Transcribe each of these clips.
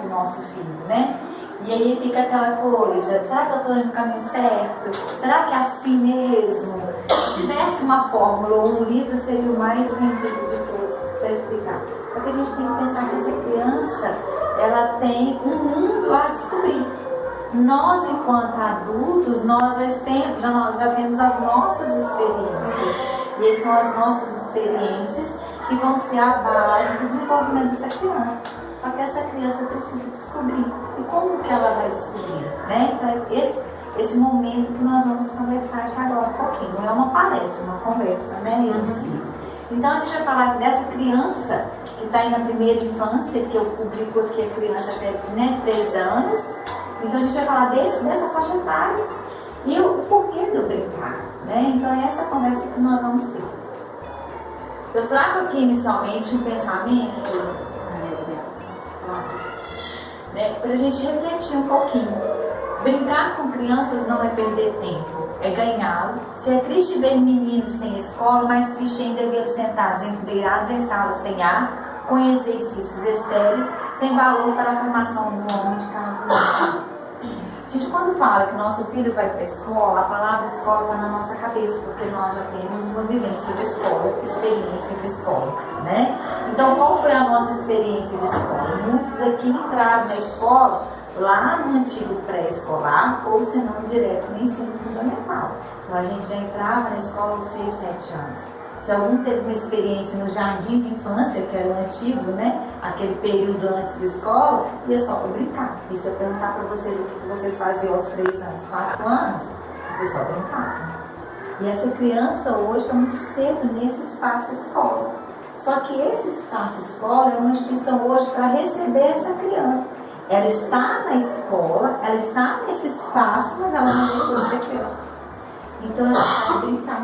do nosso filho, né? E aí fica aquela coisa, será que eu estou indo no caminho certo? Será que é assim mesmo? Se tivesse uma fórmula ou um livro, seria o mais vendido de todos para explicar. Porque a gente tem que pensar que essa criança, ela tem um mundo a descobrir. Nós, enquanto adultos, nós já temos as nossas experiências. E essas são as nossas experiências que vão ser a base do desenvolvimento dessa criança. Só que essa criança precisa descobrir. E como que ela vai descobrir? Né? Então, esse momento que nós vamos conversar aqui agora um pouquinho. Não é uma palestra, uma conversa, né? Em si. Então, a gente vai falar dessa criança que está aí na primeira infância, que eu publico aqui a criança até 3 anos. Então, a gente vai falar dessa faixa etária e o porquê do brincar. Né? Então, é essa conversa que nós vamos ter. Eu trago aqui inicialmente um pensamento, né, para a gente refletir um pouquinho. Brincar com crianças não é perder tempo, é ganhá-lo. Se é triste ver meninos sem escola, mais triste ainda é vê-los sentados enfileirados em salas sem ar, com exercícios estéreis, sem valor para a formação do homem de casa. A gente, quando fala que nosso filho vai para a escola, a palavra escola está na nossa cabeça, porque nós já temos uma vivência de escola, experiência de escola, né? Então, qual foi a nossa experiência de escola? Muitos aqui entraram na escola lá no antigo pré-escolar, ou se não, direto no ensino fundamental. Então, a gente já entrava na escola aos 6, 7 anos. Se algum teve uma experiência no jardim de infância, que era o antigo, né? Aquele período antes da escola, ia só para brincar. E se eu perguntar para vocês o que vocês faziam aos 3 anos, 4 anos, eu só brincava. E essa criança hoje está muito cedo nesse espaço escola. Só que esse espaço escola é uma instituição hoje para receber essa criança. Ela está na escola, ela está nesse espaço, mas ela não deixou de ser criança. Então ela vai brincar.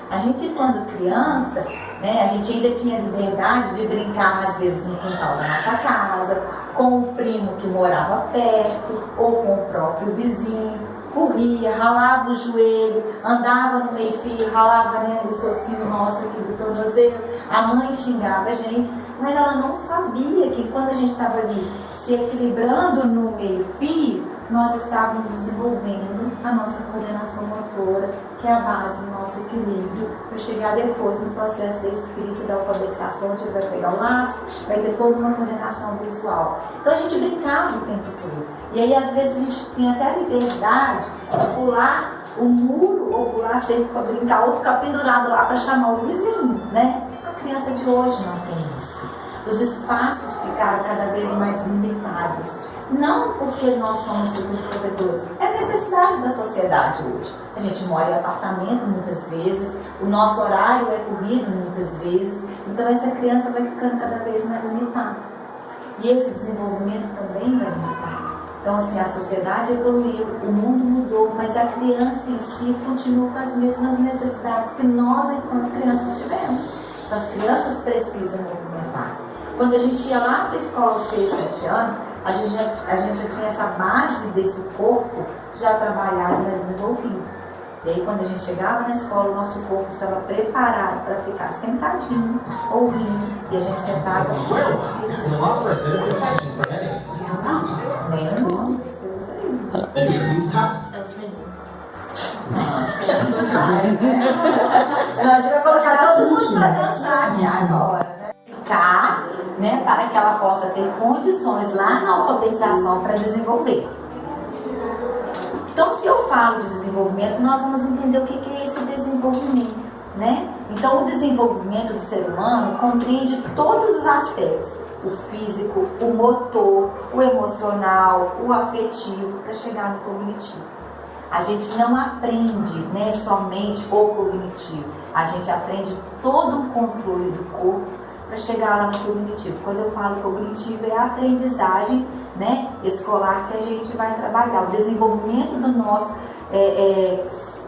A gente, quando criança, né, a gente ainda tinha liberdade de brincar, às vezes, no quintal da nossa casa, com o primo que morava perto, ou com o próprio vizinho. Corria, ralava o joelho, andava no meio-fio, ralava, né, o socinho nosso aqui do tornozelo. A mãe xingava a gente, mas ela não sabia que quando a gente estava ali se equilibrando no meio-fio, nós estávamos desenvolvendo a nossa coordenação motora, que é a base do nosso equilíbrio, para chegar depois no processo da escrita, da alfabetização, onde ele vai pegar o lápis, vai ter toda uma coordenação visual. Então a gente brincava o tempo todo. E aí às vezes a gente tinha até a liberdade de pular o muro, ou pular cerco para brincar, ou ficar pendurado lá para chamar o vizinho, né? A criança de hoje não tem isso. Os espaços ficaram cada vez mais limitados. Não porque nós somos superprotetores, é a necessidade da sociedade hoje. A gente mora em apartamento muitas vezes, o nosso horário é corrido muitas vezes, então essa criança vai ficando cada vez mais limitada. E esse desenvolvimento também vai limitar. Então, assim, a sociedade evoluiu, o mundo mudou, mas a criança em si continua com as mesmas necessidades que nós, enquanto crianças, tivemos. Então, as crianças precisam movimentar. Quando a gente ia lá para a escola aos 6, 7 anos, a gente já tinha essa base desse corpo já trabalhado e desenvolvido. E aí, quando a gente chegava na escola, o nosso corpo estava preparado para ficar sentadinho, ouvindo, e a gente sentava nem o nome. É os meninos. Então, a gente vai colocar todo mundo para dançar aqui agora, né? Ficar, né, para que ela possa ter condições lá na alfabetização para desenvolver. Então, se eu falo de desenvolvimento, nós vamos entender o que é esse desenvolvimento, né? Então, o desenvolvimento do ser humano compreende todos os aspectos: o físico, o motor, o emocional, o afetivo, para chegar no cognitivo. A gente não aprende, né, somente o cognitivo, a gente aprende todo o controle do corpo para chegar lá no cognitivo. Quando eu falo cognitivo, é a aprendizagem, né, escolar que a gente vai trabalhar, o desenvolvimento do nosso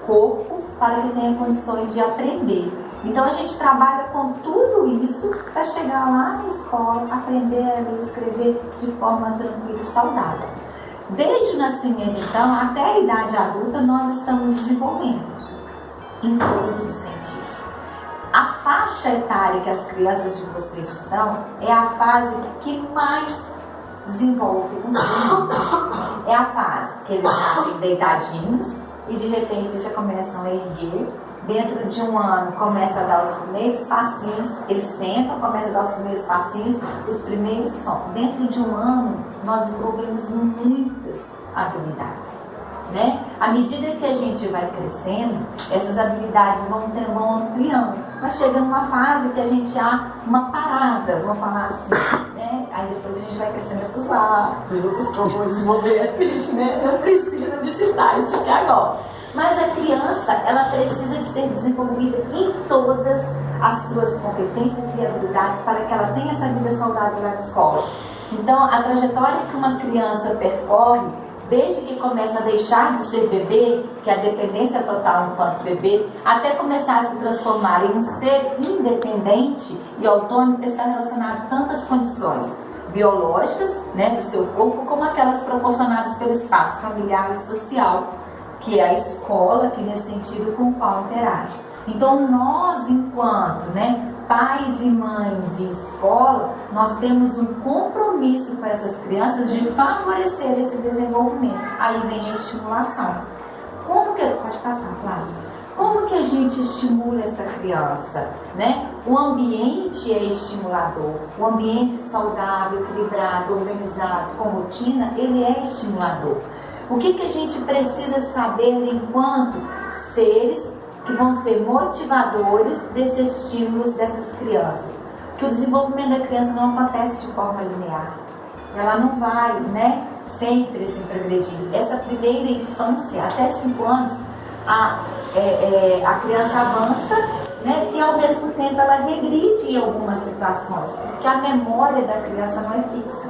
corpo para que tenha condições de aprender. Então a gente trabalha com tudo isso para chegar lá na escola, aprender a ler e escrever de forma tranquila e saudável. Desde o nascimento, então, até a idade adulta, nós estamos desenvolvendo em todos os sentidos. A faixa etária que as crianças de vocês estão é a fase que mais desenvolve um sonho. É a fase que eles nascem deitadinhos e de repente eles já começam a erguer. Dentro de um ano começa a dar os primeiros passinhos, eles sentam, começam a dar os primeiros passinhos, os primeiros sons. Dentro de um ano nós desenvolvemos muitas habilidades, né? À medida que a gente vai crescendo, essas habilidades vão ampliando. Mas chega numa fase que a gente há uma parada, vamos falar assim, né? Aí depois a gente vai crescendo para os lados, outros vão desenvolver, a gente, né, não precisa de citar isso aqui agora. Mas a criança, ela precisa de ser desenvolvida em todas as suas competências e habilidades para que ela tenha essa vida saudável na escola. Então, a trajetória que uma criança percorre, desde que começa a deixar de ser bebê, que é a dependência total enquanto bebê, até começar a se transformar em um ser independente e autônomo, está relacionado a tantas condições biológicas, né, do seu corpo, como aquelas proporcionadas pelo espaço familiar e social, que é a escola, que nesse sentido com o qual interage. Então nós, enquanto, né, pais e mães e escola, nós temos um compromisso com essas crianças de favorecer esse desenvolvimento. Aí vem a estimulação. Como que, pode passar, Flávia? Como que a gente estimula essa criança, né? O ambiente é estimulador, o ambiente saudável, equilibrado, organizado, com rotina, ele é estimulador. O que a gente precisa saber enquanto seres que vão ser motivadores desses estímulos dessas crianças? Que o desenvolvimento da criança não acontece de forma linear. Ela não vai, né, sempre progredir. Essa primeira infância, até 5 anos, a criança avança, né, e ao mesmo tempo ela regride em algumas situações, porque a memória da criança não é fixa.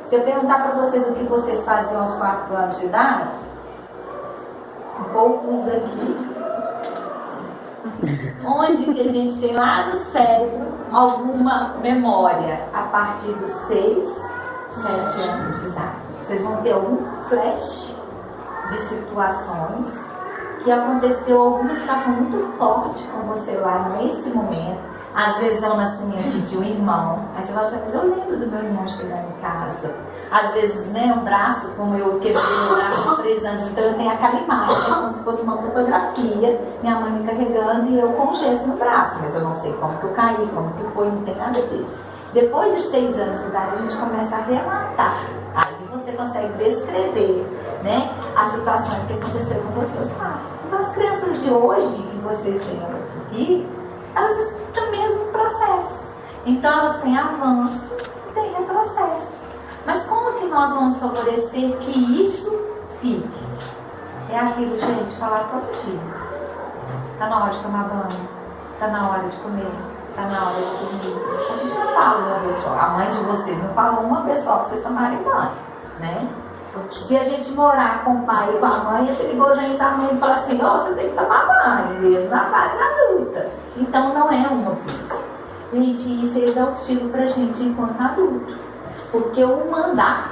Se eu perguntar para vocês o que vocês faziam aos 4 anos de idade, poucos daqui, onde que a gente tem lá no cérebro alguma memória a partir dos 6, 7 anos de idade. Vocês vão ter algum flash de situações que aconteceu alguma situação muito forte com você lá nesse momento. Às vezes é o nascimento de um irmão. Aí você fala assim, mas eu lembro do meu irmão chegando em casa. Às vezes, né, um braço, como eu quebrei o braço aos 3 anos, então eu tenho aquela imagem, como se fosse uma fotografia, minha mãe me carregando e eu com gesso no braço. Mas eu não sei como que eu caí, como que foi, não tem nada disso. Depois de 6 anos de idade, a gente começa a relatar. Aí você consegue descrever, né, as situações que aconteceram com vocês pais. Então, as crianças de hoje, que vocês têm aqui, elas estão no mesmo processo. Então, elas têm avanços e têm retrocessos. Mas como que nós vamos favorecer que isso fique? É aquilo, gente, falar todo dia. Está na hora de tomar banho, está na hora de comer, está na hora de dormir. A gente não fala uma vez só. A mãe de vocês não fala uma vez só que vocês tomarem banho, né? Se a gente morar com o pai e com a mãe, é perigoso ainda a mãe falar assim, ó, você tem que tomar banho, mesmo na fase adulta. Então não é uma vez. Gente, isso é exaustivo pra gente enquanto adulto. Porque o mandar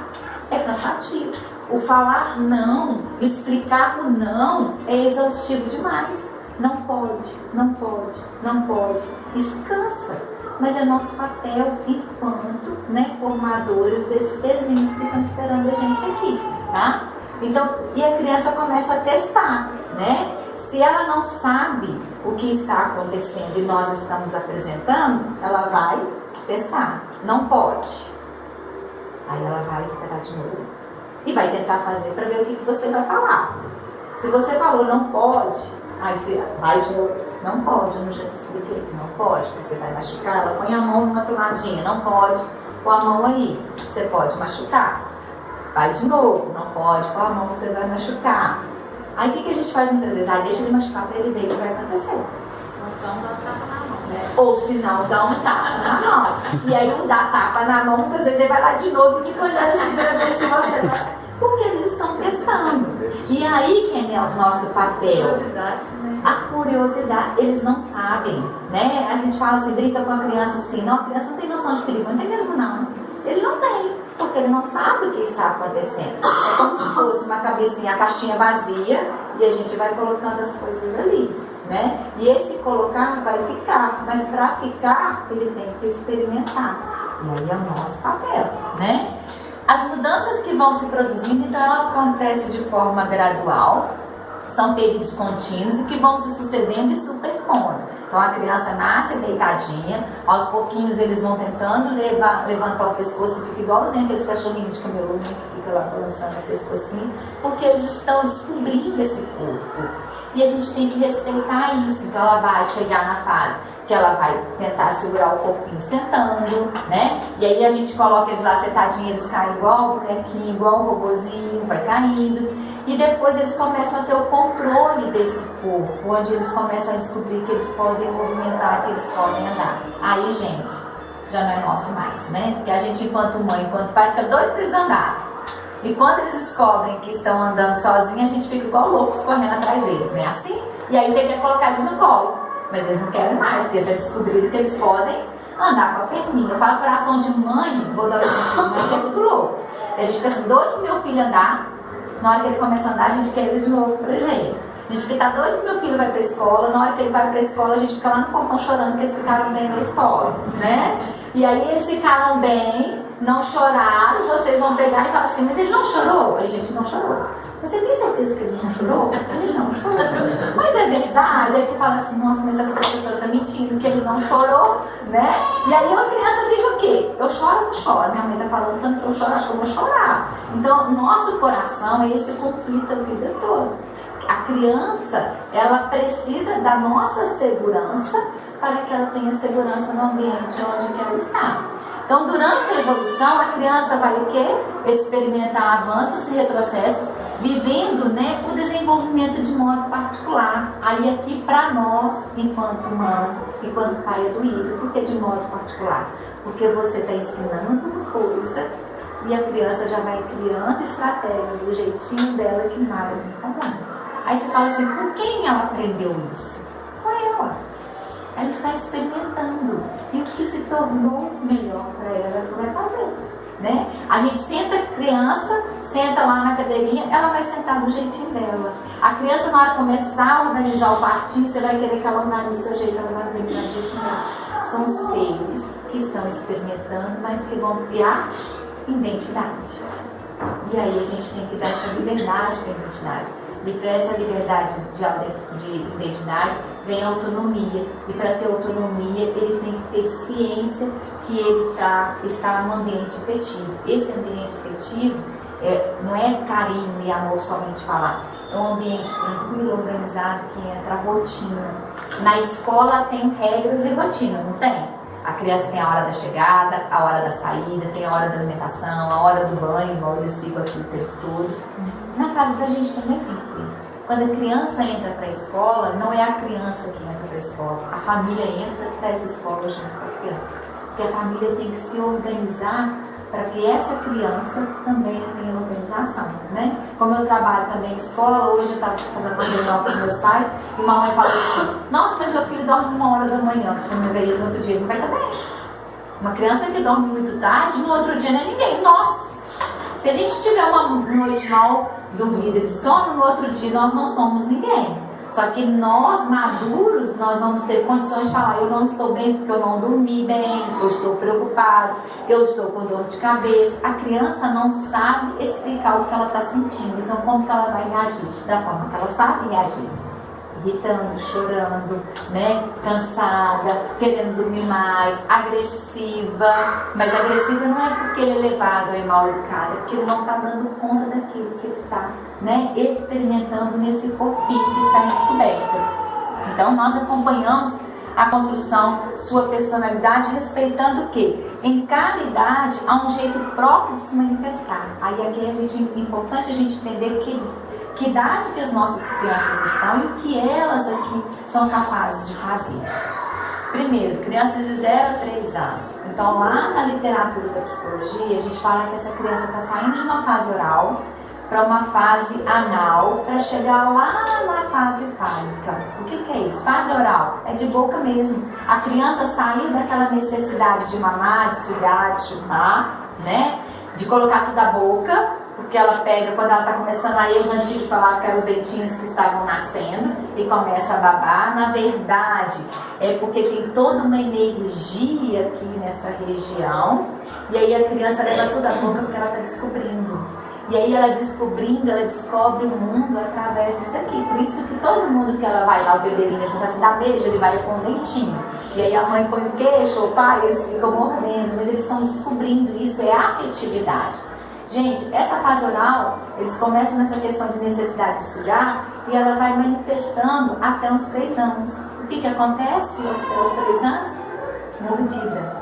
é cansativo. O falar não, explicar o não é exaustivo demais. Não pode, não pode, não pode. Isso cansa. Mas é nosso papel enquanto, né, formadores desses desenhos que estão esperando a gente aqui, tá? Então, e a criança começa a testar, né? Se ela não sabe o que está acontecendo e nós estamos apresentando, ela vai testar. Não pode. Aí ela vai esperar de novo. E vai tentar fazer para ver o que você vai falar. Se você falou não pode, aí você vai de novo. Não pode, eu já te expliquei que não pode, porque você vai machucar. Ela põe a mão numa tomadinha, não pode. Põe a mão aí, você pode machucar. Vai de novo, não pode. Põe a mão, você vai machucar. Aí o que a gente faz muitas vezes? Deixa ele machucar para ele ver o que vai acontecer. Então dá um tapa na mão, né? Ou se não, dá um tapa na mão. E aí um dá tapa na mão, muitas vezes ele vai lá de novo e fica olhando assim para ver se você... Porque eles estão testando. E aí que é o nosso papel. A curiosidade, eles não sabem, né? A gente fala assim, brinca com a criança assim, não, a criança não tem noção de perigo, não tem mesmo não. Ele não tem, porque ele não sabe o que está acontecendo. É como se fosse uma cabecinha, a caixinha vazia, e a gente vai colocando as coisas ali, né? E esse colocar vai ficar, mas para ficar, ele tem que experimentar. E aí é o nosso papel, né? As mudanças que vão se produzindo, então ela acontece de forma gradual, são períodos contínuos e que vão se sucedendo e superpondo. Então a criança nasce deitadinha, aos pouquinhos eles vão tentando levantar o pescoço e fica igualzinho aqueles cachorrinhos de camelô que fica lá balançando o pescocinho, porque eles estão descobrindo esse corpo. E a gente tem que respeitar isso. Então ela vai chegar na fase que ela vai tentar segurar o corpinho sentando, né? E aí a gente coloca eles lá sentadinhos, eles caem igual o bonequinho, igual o robozinho, vai caindo. E depois eles começam a ter o controle desse corpo, onde eles começam a descobrir que eles podem movimentar, que eles podem andar. Aí, gente, já não é nosso mais, né? Porque a gente, enquanto mãe, enquanto pai, fica doido para eles andarem. E quando eles descobrem que estão andando sozinhos, a gente fica igual loucos correndo atrás deles, não é assim? E aí você quer colocar eles no colo, mas eles não querem mais, porque já descobriram que eles podem andar com a perninha. Eu falo coração de mãe, vou dar o exemplo de mãe, que é muito louco. A gente fica assim, doido pro meu filho andar, na hora que ele começa a andar, a gente quer ele de novo pra gente. A gente fica doido que meu filho vai pra escola, na hora que ele vai pra escola, a gente fica lá no portão chorando que eles ficaram bem na escola, né? E aí eles ficaram bem, não choraram, vocês vão pegar e falar assim, mas ele não chorou? Aí a gente não chorou. Você tem certeza que ele não chorou? Ele não chorou. Mas é verdade? Aí você fala assim, nossa, mas essa professora está mentindo que ele não chorou, né? E aí a criança fica o quê? Eu choro ou não choro? Minha mãe está falando tanto que eu choro, acho que eu vou chorar. Então, nosso coração é esse conflito a vida toda. A criança, ela precisa da nossa segurança para que ela tenha segurança no ambiente onde ela está. Então, durante a evolução, a criança vai o quê? Experimentar avanços e retrocessos, vivendo, né, o desenvolvimento de modo particular. Aí aqui para nós, enquanto mãe, enquanto pai é doído, porque de modo particular? Porque você está ensinando uma coisa e a criança já vai criando estratégias do jeitinho dela que mais me incomoda. Aí você fala assim, com quem ela aprendeu isso? Com ela. Ela está experimentando. E o que se tornou melhor para ela vai fazer. Né? A gente senta a criança, senta lá na cadeirinha, ela vai sentar do jeitinho dela. A criança, na hora de começar a organizar o quartinho, você vai querer que ela organize do seu jeito, ela vai organizar do jeitinho dela. São seres que estão experimentando, mas que vão criar identidade. E aí a gente tem que dar essa liberdade para a identidade. E para essa liberdade de identidade vem a autonomia. E para ter autonomia, ele tem que ter ciência que ele está num ambiente afetivo. Esse ambiente afetivo não é carinho e amor somente falar. É um ambiente tranquilo, organizado, que entra a rotina. Na escola tem regras e rotina, não tem? A criança tem a hora da chegada, a hora da saída, tem a hora da alimentação, a hora do banho, igual eles ficam aqui o tempo todo. Na casa da gente também tem que ter. Quando a criança entra para a escola, não é a criança que entra para a escola. A família entra para as escolas junto com a criança. Porque a família tem que se organizar para que essa criança também tenha organização, né? Como eu trabalho também em escola, hoje eu estava fazendo uma reunião com os meus pais e uma mãe falou assim, nossa, mas meu filho dorme 1h da manhã, mas aí no outro dia ele não vai também. Uma criança que dorme muito tarde, no outro dia não é ninguém. Nossa! Se a gente tiver uma noite mal dormida de sono, no outro dia nós não somos ninguém. Só que nós, maduros, nós vamos ter condições de falar, eu não estou bem porque eu não dormi bem, eu estou preocupado, eu estou com dor de cabeça. A criança não sabe explicar o que ela está sentindo, então como que ela vai reagir? Da forma que ela sabe reagir. Irritando, chorando, né? Cansada, querendo dormir mais, agressiva. Mas agressiva não é porque ele é elevado ou é mal educado, é porque ele não está dando conta daquilo que ele está, né, experimentando nesse corpinho que está em descoberta. Então nós acompanhamos a construção, sua personalidade, respeitando o quê? Em cada idade há um jeito próprio de se manifestar. Aí aqui é importante a gente entender que idade que as nossas crianças estão e o que elas aqui são capazes de fazer. Primeiro, crianças de 0 a 3 anos. Então, lá na literatura da psicologia, a gente fala que essa criança está saindo de uma fase oral para uma fase anal, para chegar lá na fase fálica. O que é isso? Fase oral é de boca mesmo. A criança saiu daquela necessidade de mamar, de sugar, de chupar, né? De colocar tudo à boca, porque ela pega, quando ela está começando aí, os antigos falavam que eram os dentinhos que estavam nascendo e começa a babar. Na verdade, é porque tem toda uma energia aqui nessa região, e aí a criança leva toda a boca porque ela está descobrindo. E aí ela descobrindo, ela descobre o mundo através disso aqui. Por isso que todo mundo que ela vai lá, o bebezinho, assim, assim, dá beijo, ele vai com o dentinho. E aí a mãe põe o queixo, o pai, eles ficam mordendo, mas eles estão descobrindo, isso é afetividade. Gente, essa fase oral, eles começam nessa questão de necessidade de sugar e ela vai manifestando até uns 3 anos. O que acontece aos 3 anos? Mordida.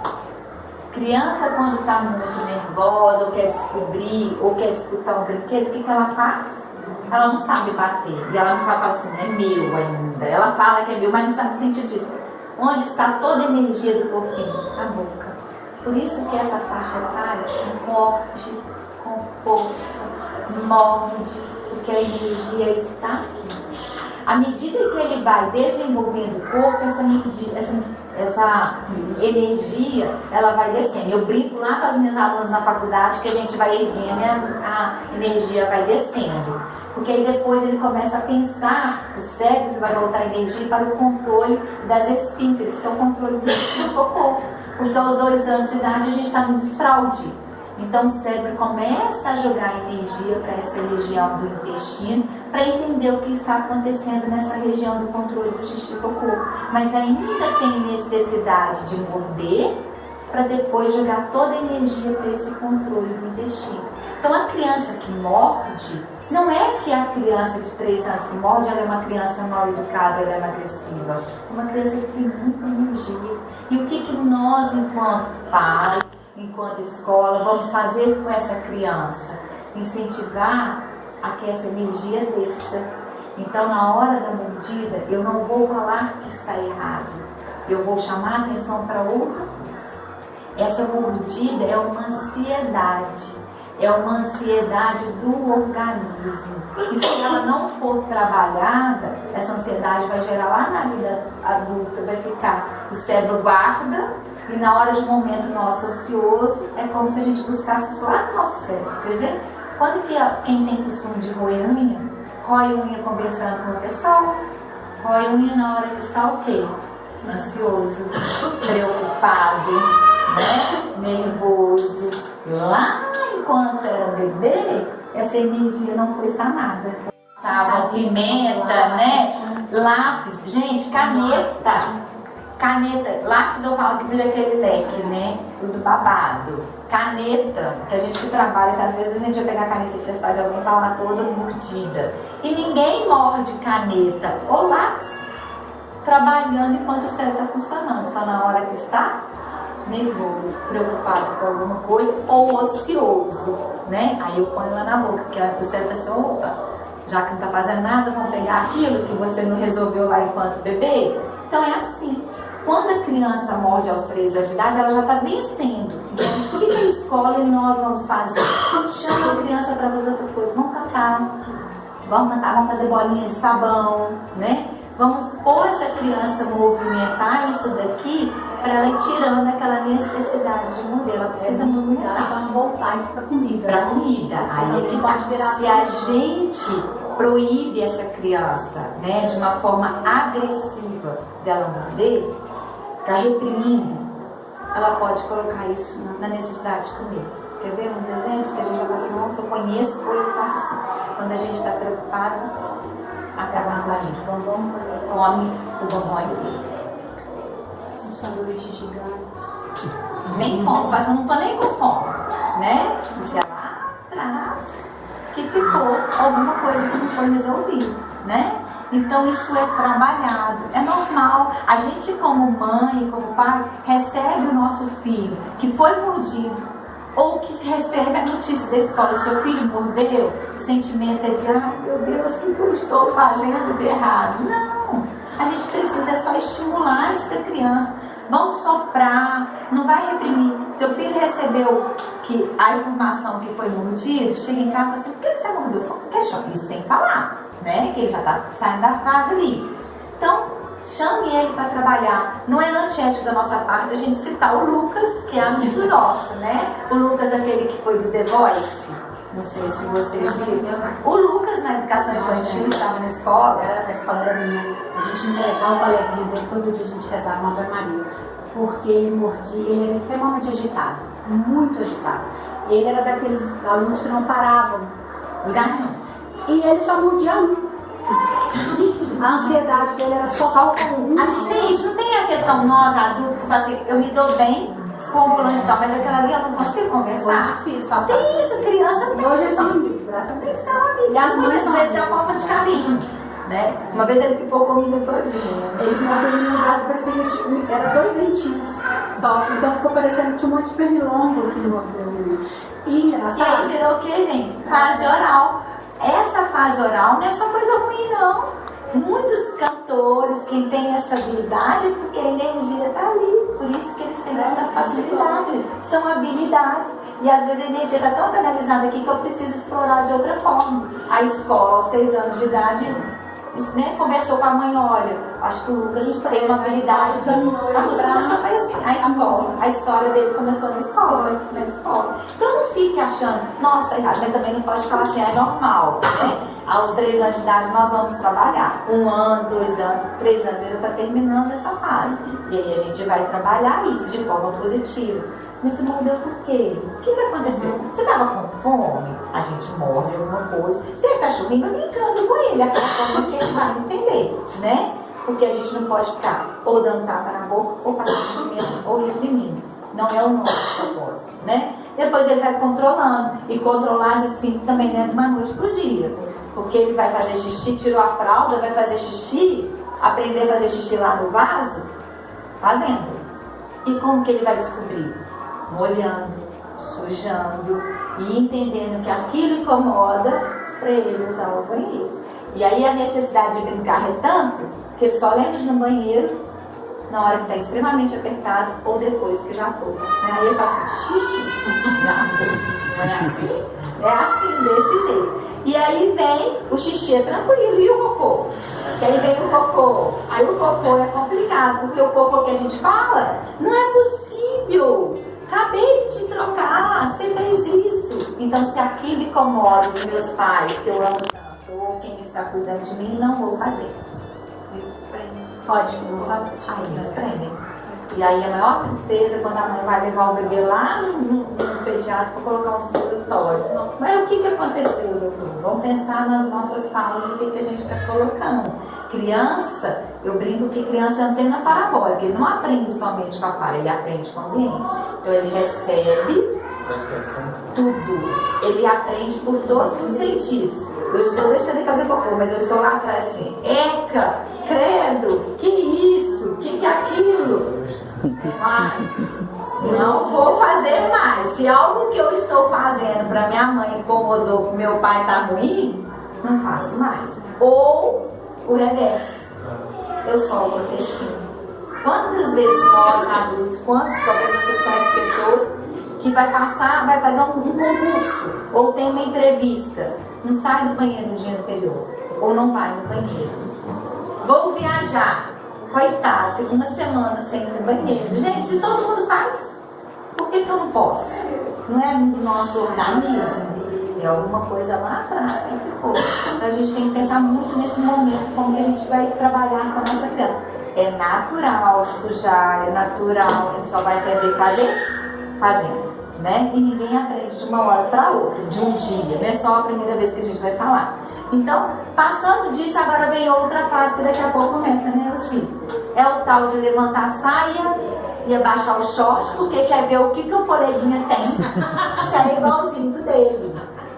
Criança, quando está muito nervosa, ou quer descobrir, ou quer disputar um brinquedo, o que ela faz? Ela não sabe bater. E ela não sabe falar assim, é meu ainda. Ela fala que é meu, mas não sabe o sentido disso. Onde está toda a energia do corpinho? Na boca. Por isso que essa faixa etária morde com força, morde, porque a energia está aqui. À medida que ele vai desenvolvendo o corpo, essa energia, ela vai descendo. Eu brinco lá com as minhas alunas na faculdade que a gente vai erguendo, a energia vai descendo. Porque aí depois ele começa a pensar, o cérebro vai voltar a energia para o controle das esfínteres, que é o controle do xixi do cocô. Porque aos 2 anos de idade a gente está no desfraude. Então o cérebro começa a jogar energia para essa região do intestino para entender o que está acontecendo nessa região do controle do xixi e cocô. Mas ainda tem necessidade de morder para depois jogar toda a energia para esse controle do intestino. Então a criança que morde, não é que a criança de 3 anos que morde, ela é uma criança mal educada, ela é agressiva. É uma criança que tem muita energia. E o que nós, enquanto pais, enquanto escola, vamos fazer com essa criança? Incentivar a que essa energia desça. Então, na hora da mordida, eu não vou falar que está errado. Eu vou chamar a atenção para outra coisa. Essa mordida é uma ansiedade. É uma ansiedade do organismo. E se ela não for trabalhada, essa ansiedade vai gerar lá na vida adulta, vai ficar, o cérebro guarda, e na hora de um momento nosso ansioso, é como se a gente buscasse só no nosso cérebro. Quer ver? Quando que quem tem costume de roer unha, rói unha conversando com o pessoal, rói unha na hora que está o quê? Ansioso, preocupado, né? Nervoso. Lá enquanto era bebê, essa energia não foi sanada. Sabão, pimenta, né? Lápis, gente, caneta. Caneta, lápis eu falo que vira aquele leque, né? Tudo babado. Caneta, que a gente que trabalha, às vezes a gente vai pegar a caneta emprestada de alguém e tá lá toda mordida. E ninguém morde caneta ou lápis trabalhando enquanto o cérebro está funcionando, só na hora que está nervoso, preocupado com alguma coisa ou ocioso, né? Aí eu ponho lá na boca, porque o cérebro está assim, opa, já que não está fazendo nada, vamos pegar aquilo que você não resolveu lá enquanto bebê. Então é assim. Quando a criança morde aos 3 anos de idade, ela já está vencendo. Então, o que a escola e nós vamos fazer? Chama a criança para fazer outra coisa. Vamos cantar, vamos fazer bolinha de sabão, né? Vamos pôr essa criança movimentar isso daqui para ela ir tirando aquela necessidade de morder. Ela precisa movimentar para voltar isso para comida. Para comida. Aí é que pode virar. Se a gente proíbe essa criança, né, de uma forma agressiva dela morder, está reprimindo, ela pode colocar isso na necessidade de comer. Quer ver uns exemplos que a gente vai fazer? Nossa, eu conheço ou eu faço assim. Quando a gente está preocupado, acaba com a gente. Come o bombom inteiro. Um sanduíche gigante. Nem fome, mas eu não tô nem com fome, né? Isso é lá atrás que ficou alguma coisa que não foi resolvida, né? Então isso é trabalhado, é normal. A gente como mãe, como pai, recebe o nosso filho que foi mordido ou que recebe a notícia da escola, seu filho mordeu, o sentimento é de, ai meu Deus, o que eu estou fazendo de errado? Não, a gente precisa só estimular essa criança. Vamos soprar, não vai reprimir. Seu filho recebeu a informação que foi mordido, chega em casa e fala assim, por que você mordeu? Só porque isso tem que falar, né? Que ele já está saindo da fase ali. Então, chame ele para trabalhar. Não é antiético da nossa parte a gente citar o Lucas, que é amigo nosso, né? O Lucas, aquele que foi do The Voice, Não sei se vocês viram. O Lucas, na educação infantil, estava na escola. A escola era minha. A gente entregava o coleguinha dele, todo dia a gente rezava uma Ave Maria. Porque ele mordia, ele era extremamente agitado, muito agitado. Ele era daqueles alunos que não paravam. E ele só mordia um. A ansiedade dele era só um. A gente tem isso, não tem a questão nós adultos, assim, eu me dou bem com o fulano de tal, mas aquela ali eu não consigo conversar. Foi difícil. Tem isso, criança não tem. Hoje eles são amigos, graças a Deus. E as mães às vezes é uma forma de carinho, né? Uma vez ele pipou comigo todinho. Ele mordeu no braço, parecia que tipo, era 2 dentinhos só. Então ficou parecendo que tinha um monte de pernilongo que mordeu ele. E E engraçado. aí virou o que, gente? Fase oral. Essa fase oral não é só coisa ruim, não. Muitos cantores, quem tem essa habilidade, é porque a energia está ali. Por isso que eles têm essa facilidade. São habilidades. E às vezes a energia está tão canalizada aqui que eu preciso explorar de outra forma. A escola, aos 6 anos de idade, né, conversou com a mãe, olha, acho que o Lucas tem uma habilidade. A música começou foi assim, a escola. A história dele começou na escola. Então não fique achando, nossa, tá errado, mas também não pode falar assim, é normal. Né? Aos 3 anos de idade nós vamos trabalhar. 1 ano, 2 anos, 3 anos, ele já está terminando essa fase. E aí a gente vai trabalhar isso de forma positiva. Mas você mordeu por quê? O que aconteceu? Você estava com fome? A gente morde alguma coisa. Você é cachorrinho, brincando com ele. Aquela forma que ele vai entender, né? Porque a gente não pode ficar ou dando tapa na boca, ou passando comendo, ou reprimindo. Não é o nosso propósito, né? Depois ele vai controlando. E controlar as esfíncteres também não é de uma noite pro dia. Porque ele vai fazer xixi, tirou a fralda, vai fazer xixi, aprender a fazer xixi lá no vaso, fazendo. E como que ele vai descobrir? Molhando, sujando e entendendo que aquilo incomoda para ele usar o banheiro. E aí a necessidade de brincar é tanto que ele só lembra de ir no banheiro na hora que está extremamente apertado ou depois que já foi. Aí ele faz assim, xixi. Não é assim? É assim, desse jeito. E aí vem o xixi é tranquilo e o cocô. E aí vem o cocô. Aí o cocô é complicado, porque o cocô que a gente fala, não é possível. Acabei de te trocar, você fez isso. Então, se aquilo incomoda os meus pais, que eu amo tanto, ou quem está cuidando de mim, não vou fazer. Eles prendem. Pode, não vou fazer. Aí eles prendem. E aí a maior tristeza é quando a mãe vai levar o bebê lá no pediatra para colocar um supositório. Mas o que aconteceu, doutor? Vamos pensar nas nossas falas, o que a gente está colocando. Criança, eu brinco que criança é antena parabólica, ele não aprende somente com a fala, ele aprende com o ambiente. Então ele recebe tudo, ele aprende por todos os sentidos. Eu estou deixando ele fazer cocô, mas eu estou lá atrás assim, eca, credo, que isso, que é aquilo? Não vou fazer mais. Se algo que eu estou fazendo para minha mãe incomodou, para meu pai está ruim, não faço mais. Ou o reverso, eu solto o textinho. Quantas vezes nós adultos, talvez vocês conhecem pessoas que vai fazer um concurso, ou tem uma entrevista, não sai do banheiro no dia anterior, ou não vai no banheiro. Vou viajar, coitado, fico 1 semana sem ir no banheiro. Gente, se todo mundo faz, por que eu não posso? Não é do nosso organismo. É alguma coisa lá atrás que ficou. Então a gente tem que pensar muito nesse momento, como que a gente vai trabalhar com a nossa criança. É natural sujar, é natural, ele só vai aprender a fazer fazendo, né? E ninguém aprende de uma hora para outra, de um dia, não é só a primeira vez que a gente vai falar. Então, passando disso, agora vem outra fase que daqui a pouco começa, né, Lucy? É o tal de levantar a saia e abaixar o short, porque quer ver o que o coleguinha tem, se é igualzinho do dele,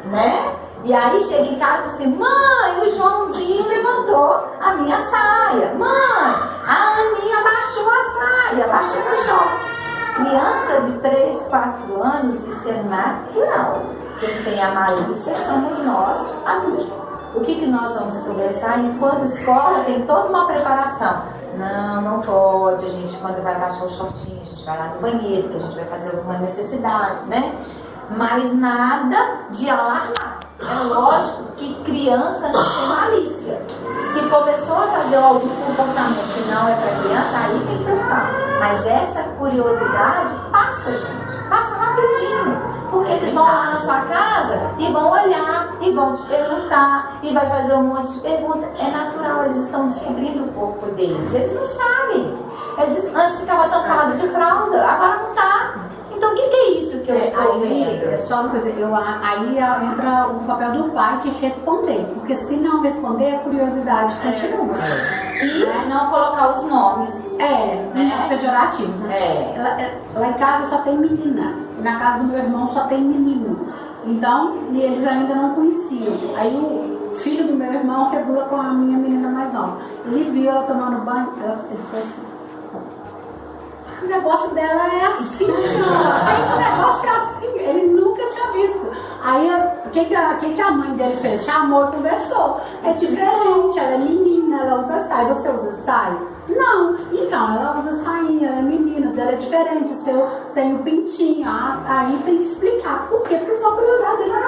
né? E aí chega em casa e assim, mãe, o Joãozinho levantou a minha saia. Mãe, a Aninha abaixou a saia, abaixou o short. Criança de 3, 4 anos, isso é natural. Quem tem a malícia somos nós, adultos. O que nós vamos conversar? Enquanto escola tem toda uma preparação. Não pode, a gente quando vai baixar o shortinho, a gente vai lá no banheiro, porque a gente vai fazer alguma necessidade, né? Mas nada de alarmar. É lógico que criança não tem malícia. Se começou a fazer algum comportamento que não é para criança, aí tem que preocupar. Mas essa curiosidade passa, gente. Passa lá rapidinho. Porque eles vão lá na sua casa e vão olhar, e vão te perguntar, e vai fazer um monte de perguntas. É natural, eles estão descobrindo o corpo deles. Eles não sabem. Antes ficava tampado de fralda, agora não tá. Então o que é isso que eu estou vendo? É só uma coisa, aí entra o papel do pai de responder, porque se não responder, a curiosidade continua. E não colocar os nomes. Pejorativos, né? Lá em casa só tem menina, na casa do meu irmão só tem menino. Então, eles ainda não conheciam. Aí o filho do meu irmão regula com a minha menina mais nova. Ele viu ela tomando banho, ele ficou assim. O negócio dela é assim, ó. O negócio é assim, ele nunca tinha visto. Aí, o que a mãe dele fez? Chamou e conversou. É diferente, ela é menina, ela usa saia. Você usa saia? Não. Então, ela usa sainha, ela é menina, dela é diferente. O seu tem o pintinho. Aí tem que explicar. Por quê? Porque senão a curiosidade dele vai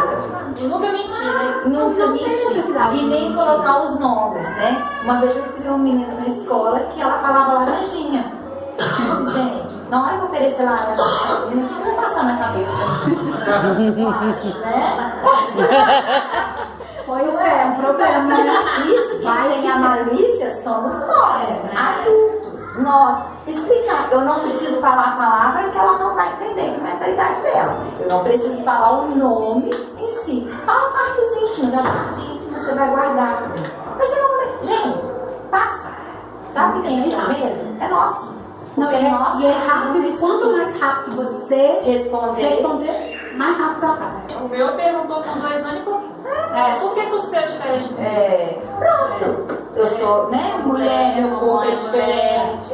continuar. E nunca mentir, né? Nunca mentir. E nem colocar os nomes, né? Uma vez eu recebi uma menina na escola que ela falava laranjinha. Gente, na hora que eu oferecer laranja pra menina, o que vai passar na cabeça da menina? Né? Pois é, um problema. Isso que tem a malícia somos nós, adultos. Nós. Explicar. Eu não preciso falar a palavra que ela não vai entender, que não é da idade dela. Eu não preciso falar o nome em si. Fala partes íntimas. A parte íntima você vai guardar. Mas gente, passa. Sabe quem tem medo? É nosso. Não, é rápido, e quanto mais rápido você responder, mais rápido ela vai. O meu perguntou com 2 anos e pouquinho. Por que o seu é diferente? Pronto. Eu sou, né, mulher, meu corpo é diferente.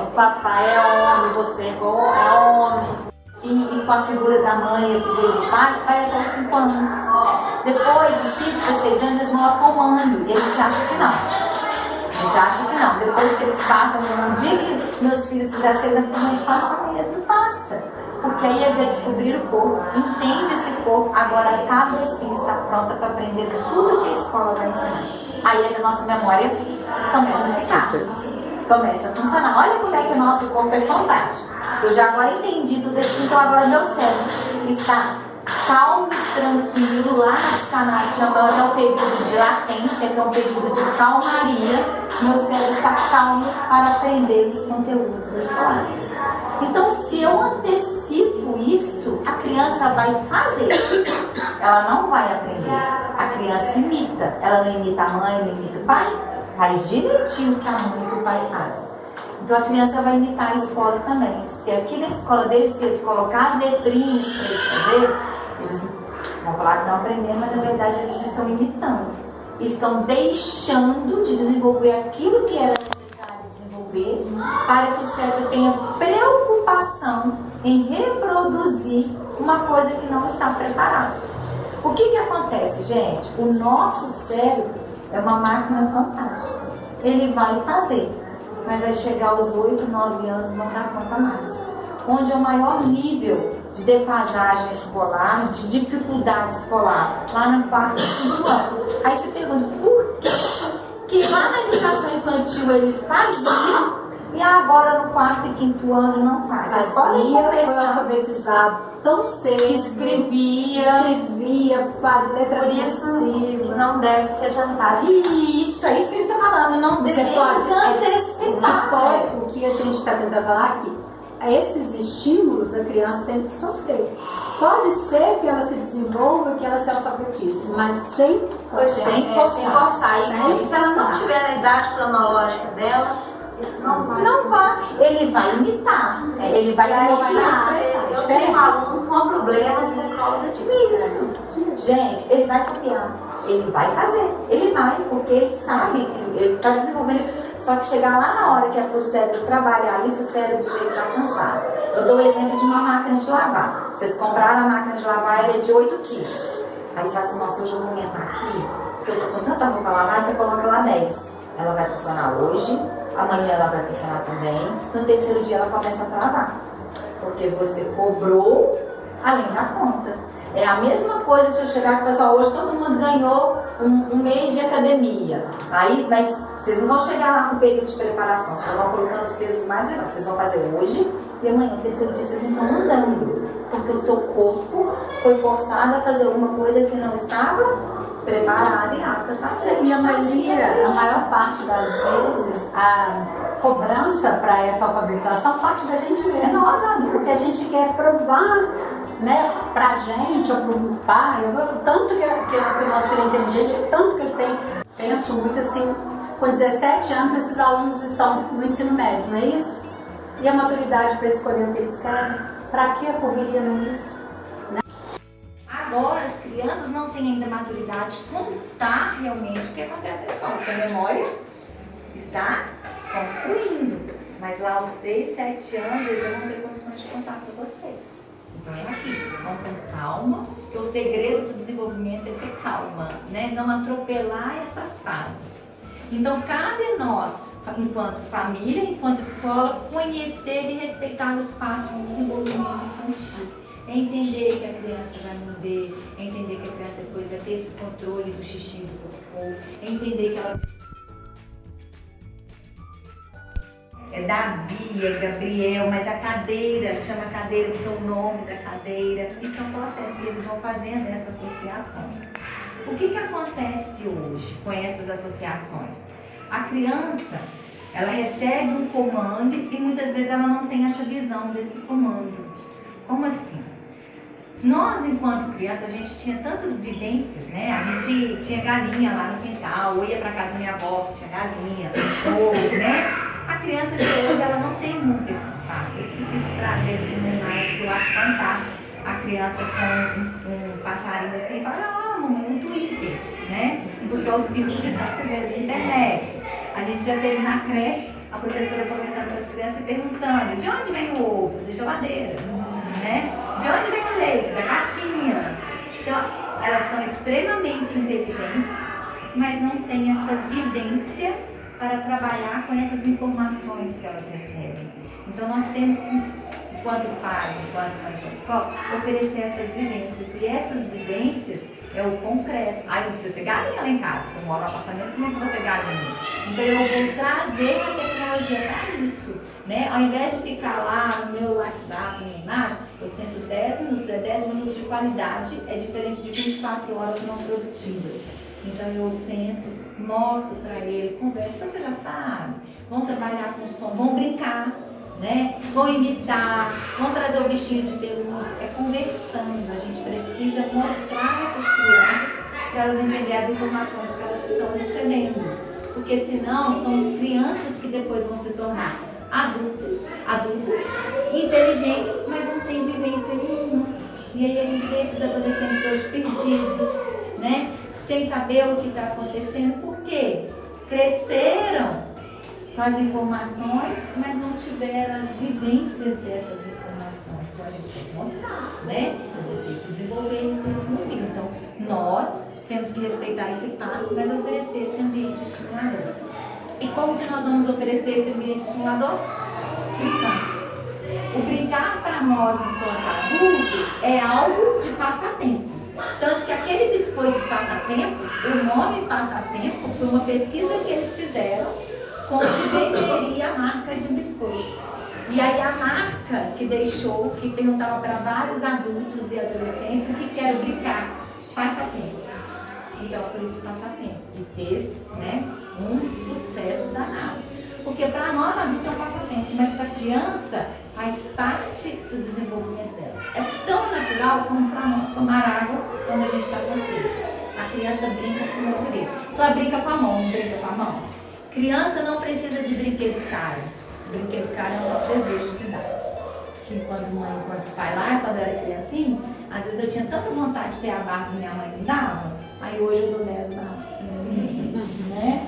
O papai é homem, você é homem. E com a figura da mãe e a figura do pai, vai até os 5 anos. Depois de 5 a 6 anos, eles vão acumulando. E a gente acha que não. A gente acha que não. Depois que eles passam, um dia que meus filhos fizerem 6 anos, a gente passa mesmo, passa. Porque aí a gente descobrir o corpo, entende esse corpo, agora a cabecinha está pronta para aprender tudo que a escola vai ensinar. Aí a nossa memória começa a ficar, começa a funcionar. Olha como é que o nosso corpo é fantástico. Eu já agora entendi tudo aquilo, então agora meu cérebro está calmo e tranquilo lá nas canais, chamamos é um período de latência, que é um período de calmaria. Meu cérebro está calmo para aprender os conteúdos escolares. Então, se eu antecipo isso, a criança vai fazer. Ela não vai aprender. A criança imita. Ela não imita a mãe, não imita o pai. Faz direitinho o que a mãe e o pai fazem. Então a criança vai imitar a escola também. Se aqui na escola deles se colocar as letrinhas para eles fazerem, eles vão falar que estão aprendendo, mas na verdade eles estão imitando. Estão deixando de desenvolver aquilo que era necessário desenvolver para que o cérebro tenha preocupação em reproduzir uma coisa que não está preparado. O que acontece, gente? O nosso cérebro é uma máquina fantástica. Ele vai fazer, mas vai chegar aos 8, 9 anos não dá conta mais. Onde é o maior nível de defasagem escolar, de dificuldade escolar, lá no 4º e 5º ano. Aí você pergunta, por quê? Porque lá na educação infantil ele fazia e agora no 4º e 5º ano não faz. Vocês podem conversar. Alfabetizado tão cedo. Escrevia, faz letra por isso não deve ser adiantado. Isso, é isso que a gente está falando, não devemos antecipar. O que a gente está tentando falar aqui, esses estímulos a criança tem que sofrer. Pode ser que ela se desenvolva, que ela se alfabetize, mas sem forçar. E se ela não tiver na idade cronológica dela, isso não vai. Ele vai imitar. Ele vai copiar. Eu tenho um aluno com problemas por causa disso. Gente, ele vai copiar. Ele vai fazer. Ele vai, porque ele sabe que ele está desenvolvendo. Só que chegar lá na hora que é para o cérebro trabalhar isso, o cérebro já está cansado. Eu dou o exemplo de uma máquina de lavar. Vocês compraram a máquina de lavar, ela é de 8 quilos. Aí você fala assim, nossa, hoje eu vou aumentar aqui, porque eu estou com tanta roupa a lavar, você coloca lá 10. Ela vai funcionar hoje, amanhã ela vai funcionar também, no 3º dia ela começa a travar. Porque você cobrou além da conta. É a mesma coisa se eu chegar com o pessoal, hoje todo mundo ganhou um mês de academia. Aí, mas vocês não vão chegar lá com o período de preparação, vocês vão colocando os pesos mais legais. Vocês vão fazer hoje, E amanhã, o terceiro dia, vocês não estão andando, porque o seu corpo foi forçado a fazer alguma coisa que não estava preparado e apto a fazer. E a maior parte das vezes, a cobrança para essa alfabetização parte da gente mesmo, porque a gente quer provar, né, pra gente ou pro pai, tanto que o nosso filho é inteligente, tanto que ele tem. Penso muito assim, com 17 anos esses alunos estão no ensino médio, não é isso? E a maturidade para escolher o que eles querem? Para que a correria nisso? Agora, as crianças não têm ainda maturidade de contar realmente o que acontece na escola, porque a memória está construindo. Mas lá aos 6, 7 anos, eles já vão ter condições de contar para vocês. Então é aqui, vamos com calma, porque o segredo do desenvolvimento é ter calma, né? Não atropelar essas fases. Então cabe a nós, enquanto família, enquanto escola, conhecer e respeitar os passos do desenvolvimento infantil. É entender que a criança vai morder, é entender que a criança depois vai ter esse controle do xixi e do cocô, é entender que ela... É Davi, é Gabriel, mas a cadeira, chama cadeira porque é o nome da cadeira. Isso é um processo e eles vão fazendo essas associações. O que acontece hoje com essas associações? A criança, ela recebe um comando e muitas vezes ela não tem essa visão desse comando. Como assim? Nós, enquanto criança, a gente tinha tantas vivências, né? A gente tinha galinha lá no quintal, ou ia para casa da minha avó, tinha galinha, ou, né? A criança de hoje, ela não tem muito esse espaço. Eu esqueci de trazer aqui uma imagem que eu acho fantástica. A criança com um passarinho assim e fala, mamãe, no Twitter, né? Porque é o ciclo de tanto ver da internet. A gente já teve na creche a professora conversando com as crianças e perguntando, de onde vem o ovo? Da geladeira, né? De onde vem o leite? Da caixinha. Então, elas são extremamente inteligentes, mas não têm essa vivência para trabalhar com essas informações que elas recebem. Então nós temos que, enquanto pais, enquanto escola, oferecer essas vivências. E essas vivências é o concreto. Ah, eu não preciso ter galinha lá em casa, porque eu moro no apartamento, como é que eu vou ter galinha? Então eu vou trazer a tecnologia para isso. Né? Ao invés de ficar lá no meu WhatsApp, minha imagem, eu sento 10 minutos, é 10 minutos de qualidade, é diferente de 24 horas não produtivas. Então eu sento, mostro para ele, converso, você já sabe, vão trabalhar com som, vão brincar, né? Vão imitar, vão trazer o bichinho de pelúcia, é conversando, a gente precisa mostrar essas crianças para elas entenderem as informações que elas estão recebendo, porque senão são crianças que depois vão se tornar adultos inteligentes, mas não têm vivência nenhuma. E aí a gente vê esses adolescentes hoje perdidos, né? Sem saber o que está acontecendo, porque cresceram com as informações, mas não tiveram as vivências dessas informações. Então a gente tem que mostrar, né? Eu vou ter que desenvolver isso no meu filho. Então nós temos que respeitar esse passo, mas oferecer esse ambiente estimulador. E como que nós vamos oferecer esse ambiente estimulador? Brincando. O brincar para nós, enquanto adulto, é algo de passatempo. Tanto que aquele biscoito passatempo, o nome passatempo, foi uma pesquisa que eles fizeram com o que venderia a marca de biscoito. E aí a marca que deixou, que perguntava para vários adultos e adolescentes o que quer brincar, passatempo. Então, por isso passatempo. E fez, né, um sucesso danado. Porque para nós adultos é um passatempo, mas para a criança faz parte do desenvolvimento dela. É tão natural como para nós tomar água quando a gente está com sede. A criança brinca com a natureza. Então ela brinca com a mão, não brinca com a mão. Criança não precisa de brinquedo caro. Brinquedo caro é o nosso desejo de dar. Que enquanto mãe, enquanto pai lá, quando eu era criancinha, às vezes eu tinha tanta vontade de ter a barra que minha mãe me dava, aí hoje eu dou 10 barras para meu menino, né?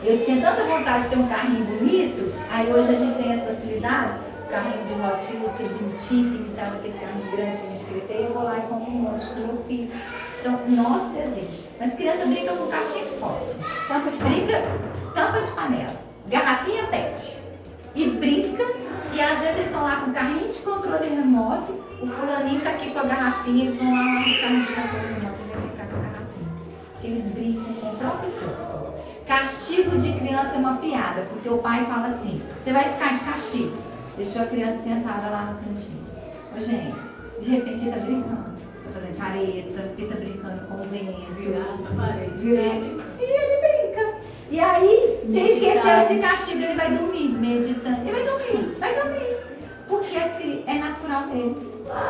Eu tinha tanta vontade de ter um carrinho bonito, aí hoje a gente tem as facilidades, o carrinho de Hot Wheels, que é bonitinho, que imitava aquele carrinho grande que a gente queria ter, eu vou lá e compro um monte pro meu filho. Então, nosso desejo. Mas criança brinca com caixinha de fósforo, tampa de panela, garrafinha PET. E brinca, e às vezes eles estão lá com o carrinho de controle remoto, o fulaninho tá aqui com a garrafinha, eles vão lá com o carrinho de controle remoto e vai brincar com a garrafinha. Eles brincam com o próprio corpo. Castigo de criança é uma piada, porque o pai fala assim, você vai ficar de castigo. deixou a criança sentada lá no cantinho. Ô, gente, de repente ele tá brincando, tá fazendo careta, ele tá brincando com o vento, virando, e ele brinca. E aí, você esqueceu esse castigo, ele vai dormir, meditando, ele vai dormir. Porque é natural deles,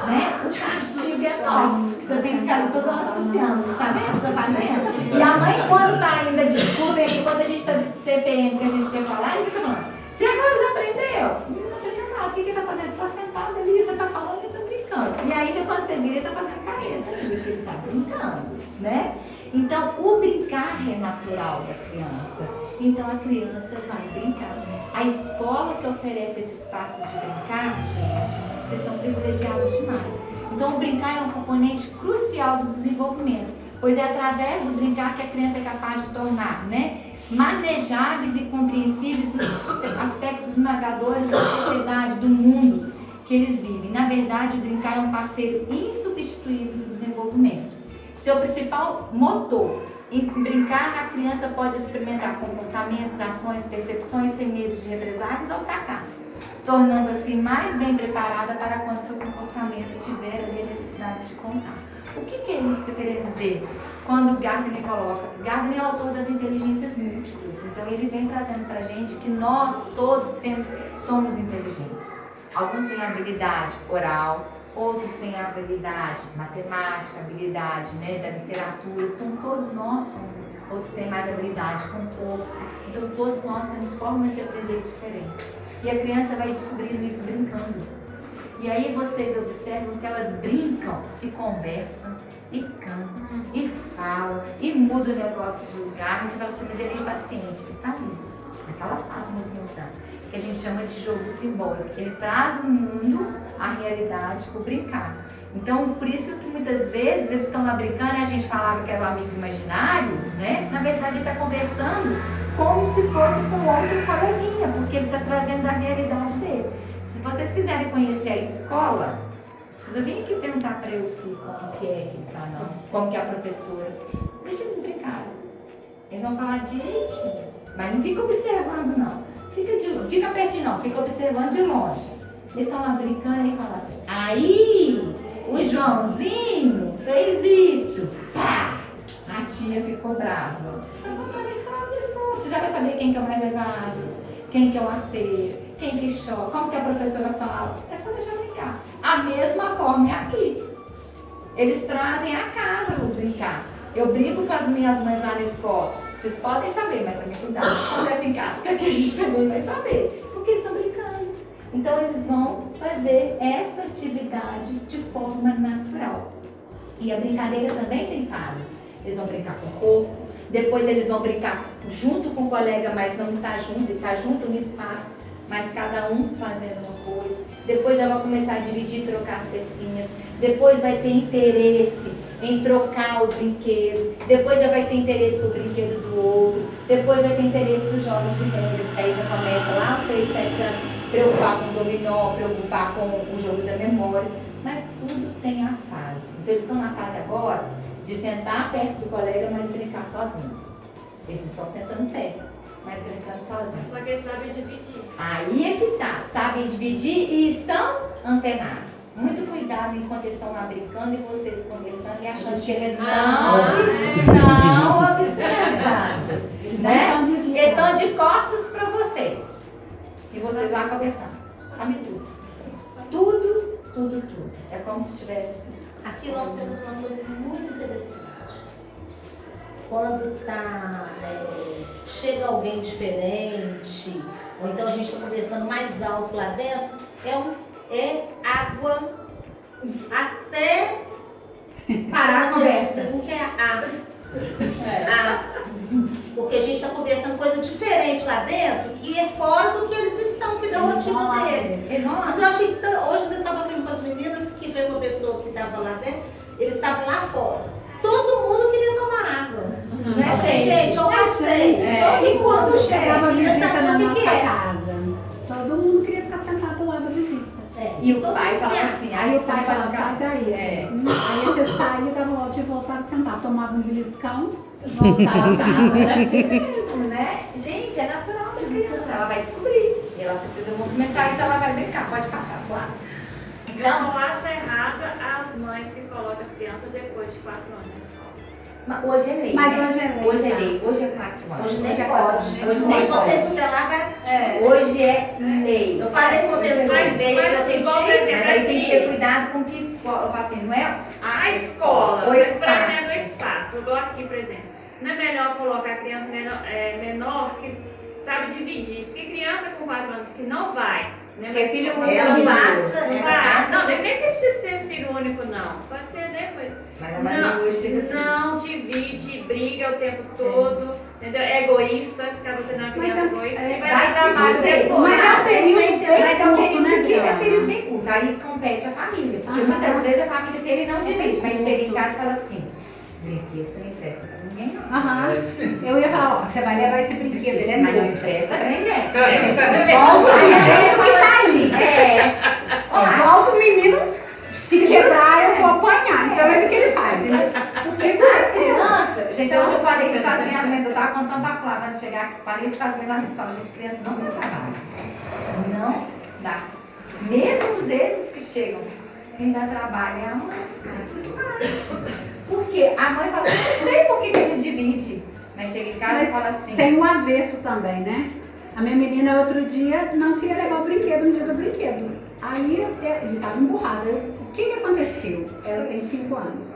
né? O castigo é nosso, que você tem que ficar todo ano anunciando, tá vendo? Você fazendo? E a mãe, quando tá ainda, desculpa, é que quando a gente tá TPM, que a gente quer falar, a gente fica falando, você agora já aprendeu? Não aprendeu nada, o que ele tá fazendo? Você tá sentado ali, você tá falando e tá brincando. E ainda quando você vira, ele tá fazendo careta, porque ele tá brincando, né? Então, o brincar é natural da criança. Então, a criança vai brincar. A escola que oferece esse espaço de brincar, gente, vocês são privilegiados demais. Então, o brincar é um componente crucial do desenvolvimento, pois é através do brincar que a criança é capaz de tornar, né, manejáveis e compreensíveis os aspectos esmagadores da sociedade, do mundo que eles vivem. Na verdade, o brincar é um parceiro insubstituível do desenvolvimento. Seu principal motor: em brincar, a criança pode experimentar comportamentos, ações, percepções sem medo de represálias ou fracasso, tornando assim mais bem preparada para quando seu comportamento tiver ali a necessidade de contar. O que é isso que eu queria dizer? Quando Gardner coloca, Gardner é autor das inteligências múltiplas, então ele vem trazendo para a gente que nós todos somos inteligentes. Alguns têm habilidade oral, outros têm a habilidade matemática, habilidade, né, da literatura. Então todos nós somos, outros têm mais habilidade com o corpo. Então todos nós temos formas de aprender diferentes. E a criança vai descobrindo isso brincando. E aí vocês observam que elas brincam e conversam, e cantam, e falam, e mudam o negócio de lugar. E você fala assim, mas ele é impaciente. Ele está ali, naquela fase movimentada, que a gente chama de jogo simbólico. Ele traz o mundo, a realidade, por brincar. Então, por isso que muitas vezes eles estão lá brincando e a gente falava que era um amigo imaginário, né? Na verdade, ele está conversando como se fosse com outro coleguinha, porque ele está trazendo a realidade dele. Se vocês quiserem conhecer a escola, precisa vir aqui perguntar para eu se como que é que tá, não, como que é a professora. Deixa eles brincarem. Eles vão falar direitinho, mas não fica observando, não. Fica pertinho, não, fica observando de longe. Eles estão lá brincando e falam assim, aí o Joãozinho fez isso, pá! A tia ficou brava. Você não vai estar na escola, você já vai saber quem que é o mais levado, quem que é o arteiro, quem que chora, como que a professora fala. É só deixar brincar. A mesma forma é aqui. Eles trazem a casa para brincar. Eu brinco com as minhas mães lá na escola. Vocês podem saber, mas também cuidado. Acontece em casa, que aqui a gente também vai saber. Porque eles estão brincando. Então eles vão fazer essa atividade de forma natural. E a brincadeira também tem fases. Eles vão brincar com o corpo, depois eles vão brincar junto com o colega, mas não está junto, está junto no espaço, mas cada um fazendo uma coisa. Depois já vai começar a dividir, trocar as pecinhas. Depois vai ter interesse em trocar o brinquedo. Depois já vai ter interesse no brinquedo do outro. Depois vai ter interesse nos jogos de regras, que aí já começa lá aos 6, 7 anos, preocupar com o dominó, preocupar com o jogo da memória. Mas tudo tem a fase. Então eles estão na fase agora de sentar perto do colega, mas brincar sozinhos. Eles estão sentando perto, mas brincando sozinhos. Só que eles sabem dividir. Aí é que tá, sabem dividir e estão antenados. Muito cuidado enquanto eles estão lá brincando e vocês conversando e achando que eles não observando. Né? Eles estão de costas para vocês. E vocês lá conversando. Sabe tudo. Tudo. É como se tivesse. Aqui nós temos uma coisa muito interessante. Quando chega alguém diferente, ou então a gente está conversando mais alto lá dentro, é água até parar a conversa. O que é água? Porque a gente está conversando coisa diferente lá dentro, que é fora do que eles estão, que da rotina deles. Mas eu achei que hoje eu estava vendo com as meninas que veio uma pessoa que estava lá dentro, eles estavam lá fora. Todo mundo queria tomar água. Não é assim, gente, eu aceito. E quando chegava a visita na nossa casa, todo mundo queria ficar sentado do lado da visita. E o pai falava assim, aí o pai falava, sai daí. Aí você saía, dava volta e voltava a sentar, tomava um beliscão, voltava. Era assim mesmo, né? Gente, é natural de criança, ela vai descobrir. ela precisa movimentar, então ela vai brincar, pode passar pro lado. Então, eu só acho errado as mães que colocam as crianças depois de 4 anos na escola. Mas hoje é lei. Mas né? hoje é lei. Hoje é lei. Hoje é 4 anos. Hoje nem Hoje é pode. pode. Hoje nem você pode. tutelar vai. Hoje é lei. Eu falei com uma Hoje é pessoa lei. que veio mas da assim, igual, por exemplo, Mas aí tem que ter aqui, cuidado com que escola. Eu falo assim, não é a escola, o mas, por espaço. exemplo, o espaço. Igual aqui, por exemplo. Não é melhor colocar a criança menor que sabe dividir. Porque criança com 4 anos que não vai, né? Porque é filho único. Ela passa, Não ela vai. passa. Não, nem sempre precisa ser filho único, não. Pode ser depois. Mas a Maria chega Não divide, briga o tempo todo, entendeu? É egoísta, pra você não é uma criança Mas é- egoísta, é- e vai vai dar trabalho se fuder. depois. Mas é um período Mas é um período né, que é Diana? período bem curto. Aí compete a família. Porque Aham. muitas vezes a família, se ele não divide, mas chega em casa e fala assim, brinquedo, você não empresta pra ninguém não. Aham. Eu ia falar, ó, você vai levar esse brinquedo, ele é Mas não meu. empresta pra ninguém. Volta Aí a gente o fala assim, Volta o menino, se quebrar eu vou apanhar. Então é o que ele faz. porque a criança, gente, hoje eu falei isso com as minhas mães, eu tava contando pra Flávia antes de chegar aqui, falei isso com as mães lá na escola, gente, criança não dá trabalho. Não dá. Mesmo esses que chegam, quem dá trabalho é a mãe, os pais. Porque a mãe fala, eu não sei por que que ele divide, mas chega em casa Mas e fala assim, tem um avesso também, né? A minha menina outro dia não queria levar o brinquedo no dia do brinquedo. Aí ele estava emburrado. O que aconteceu? Ela tem 5 anos.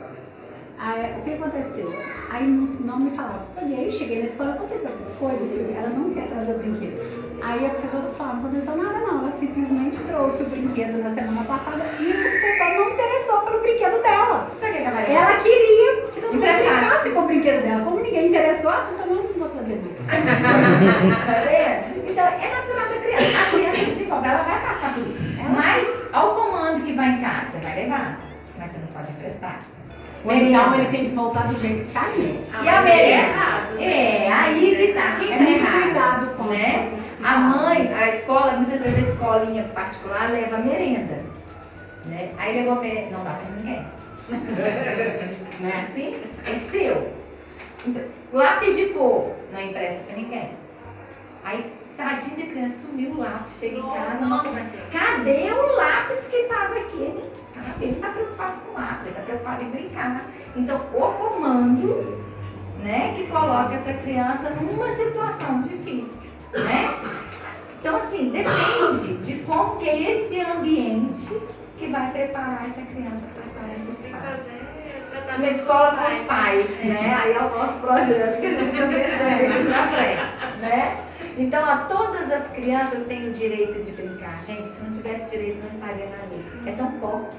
Aí, o que aconteceu? Aí não me falava. E aí eu cheguei na escola, aconteceu alguma coisa? Ela não quer trazer o brinquedo. Aí a professora falava, não aconteceu nada não. Ela simplesmente trouxe o brinquedo na semana passada e o pessoal não interessou pelo brinquedo dela. pra que ela vai levar? Ela queria que todo mundo Emprestasse. brincasse com o brinquedo dela. Como ninguém interessou, então eu não vou trazer mais. Tá vendo? Então, é natural da criança. A criança desenvolve, ela vai passar por isso. Mas, ao comando que vai em casa, você vai levar. Mas você não pode emprestar. Ou então ele tem que voltar do jeito que tá aí. E a mas merenda? é errado. É, aí que tá. Quem É tá muito errado? cuidado com Né? as coisas. A mãe, a escola, muitas vezes a escolinha particular leva merenda. Né? Aí levou merenda. Não dá pra ninguém. Não é assim? É seu. Então, lápis de cor, não empresta pra ninguém. Aí, tadinha da criança, sumiu o lápis, chega em casa, não Nossa. compra. Cadê o lápis que tava aqui? Ele nem sabe, ele tá preocupado com o lápis, ele tá preocupado em brincar. Então, o comando, né, que coloca essa criança numa situação difícil, né? Então, assim, depende de como que é esse ambiente que vai preparar essa criança para estar nesse Tem que espaço. fazer tratamento Uma escola com com os pais, né? Aí é o nosso projeto que a gente está pensando aqui pra frente, né? Então, ó, todas as crianças têm o direito de brincar. Gente, se não tivesse direito, não estaria na lei. É tão forte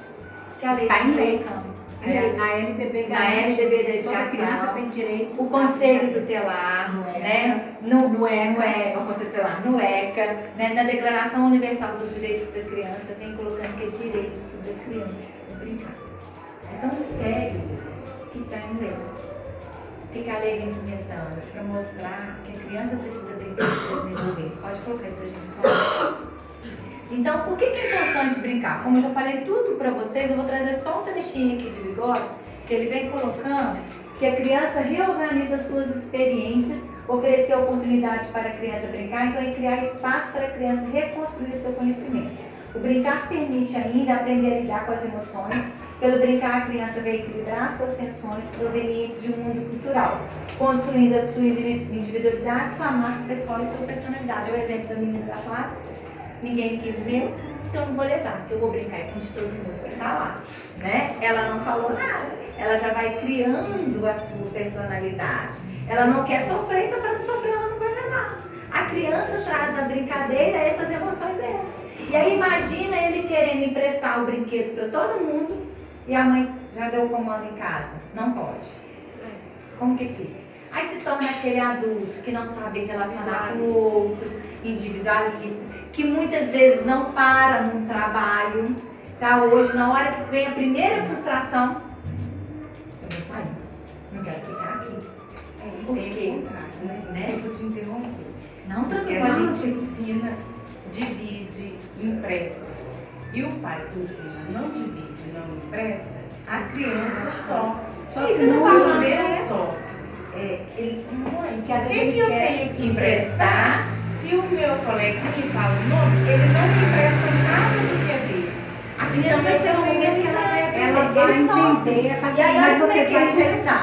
que a lei Está em tá lei. colocando. É, na LDB Na garante, LDB da toda educação, criança tem direito. o Conselho Tutelar, No ECA. né? No ECA, o Conselho Tutelar, no ECA, né? Na Declaração Universal dos Direitos da Criança, tem colocando que é direito da criança brincar. É tão sério que está em lei. O que a lei vem implementando? Para mostrar que a criança precisa brincar para desenvolver. Pode colocar aí para a gente falar. Então, por que é importante brincar? Como eu já falei tudo para vocês, eu vou trazer só um trechinho aqui de Vigor, que ele vem colocando que a criança reorganiza suas experiências, oferecer oportunidades para a criança brincar, então é criar espaço para a criança reconstruir seu conhecimento. O brincar permite ainda aprender a lidar com as emoções. Pelo brincar, a criança vai equilibrar suas tensões provenientes de um mundo cultural, construindo a sua individualidade, sua marca pessoal e sua personalidade. É o exemplo da menina da Flávia. Ninguém quis o meu, então eu não vou levar, porque eu vou brincar com de todo mundo que está lá. Né? Ela não falou nada, ela já vai criando a sua personalidade. Ela não quer sofrer, então se ela não sofrer, ela não vai levar. A criança traz na brincadeira essas emoções delas. E aí imagina ele querendo emprestar o brinquedo para todo mundo e a mãe já deu o comando em casa. Não pode. Como que fica? Aí se torna aquele adulto que não sabe relacionar com o outro, individualista, que muitas vezes não para num trabalho, tá? Hoje, na hora que vem a primeira frustração, eu vou sair, não quero ficar aqui. Por quê? Desculpa te interromper. Não, Porque tranquilo, a gente ensina, divide, empresta. E o pai que ensina não divide, não empresta, a criança sofre. Só Se que não não vai o lá, primeiro né? sofre. Ele, mãe, Que às por vezes que ele eu quer tenho que emprestar se Se o meu coleguinha fala o nome, ele não me empresta nada do que é dele. A criança vai chegar um momento que ela vai entender a partir E aí, mas olha como você é que ele já vai está.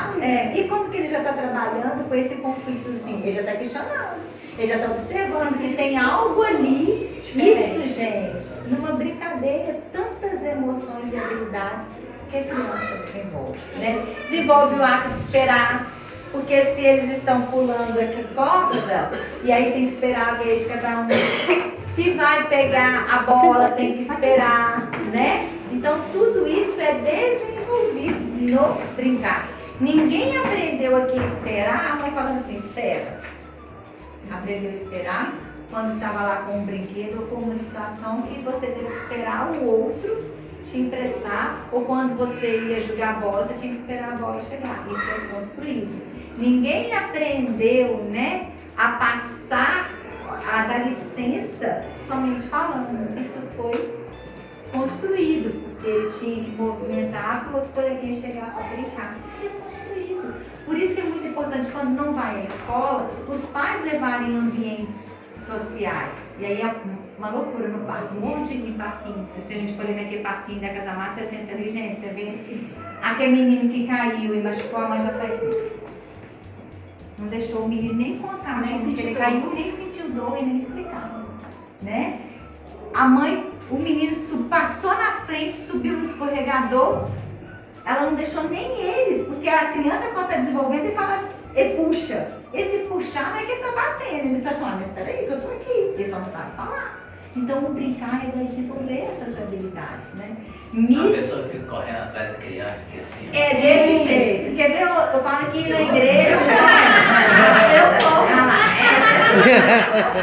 E como que ele já está trabalhando com esse conflitozinho? Ele já está questionando. Ele já está observando que tem algo ali. Diferente. Isso, gente, numa brincadeira, tantas emoções e habilidades que a criança desenvolve, né? Desenvolve o ato de esperar. Porque se eles estão pulando aqui corda, e aí tem que esperar a vez de cada um. Se vai pegar a bola, tem que esperar, né? Então tudo isso é desenvolvido no brincar. Ninguém aprendeu aqui a esperar, a mãe falando assim, espera. Aprendeu a esperar quando estava lá com um brinquedo ou com uma situação que você teve que esperar o outro te emprestar, ou quando você ia jogar bola, você tinha que esperar a bola chegar. Isso é construído. Ninguém aprendeu, né, a passar, a dar licença somente falando. Isso foi construído. Ele tinha que movimentar para o outro coleguinha chegar para brincar. Isso é construído. Por isso que é muito importante, quando não vai à escola, os pais levarem ambientes sociais. E aí é uma loucura no parque, um monte de parquinho. Se a gente for ali naquele parquinho da Casa Mata, você senta ali, gente, você vê aquele menino que caiu e machucou, a mãe já sai assim. Não deixou o menino nem contar, nem sentiu ele caiu, nem sentiu dor e nem explicar, né? A mãe, o menino passou na frente, subiu no escorregador, ela não deixou nem eles, porque a criança quando está desenvolvendo, ele fala assim, ele puxa. Esse puxar não é que ele está batendo, ele está assim, mas espera aí que eu estou aqui, ele só não sabe falar. Então o brincar é desenvolver essas habilidades, né? A pessoa fica correndo atrás da criança que assim. É desse jeito. Quer ver? Eu falo aqui na igreja, eu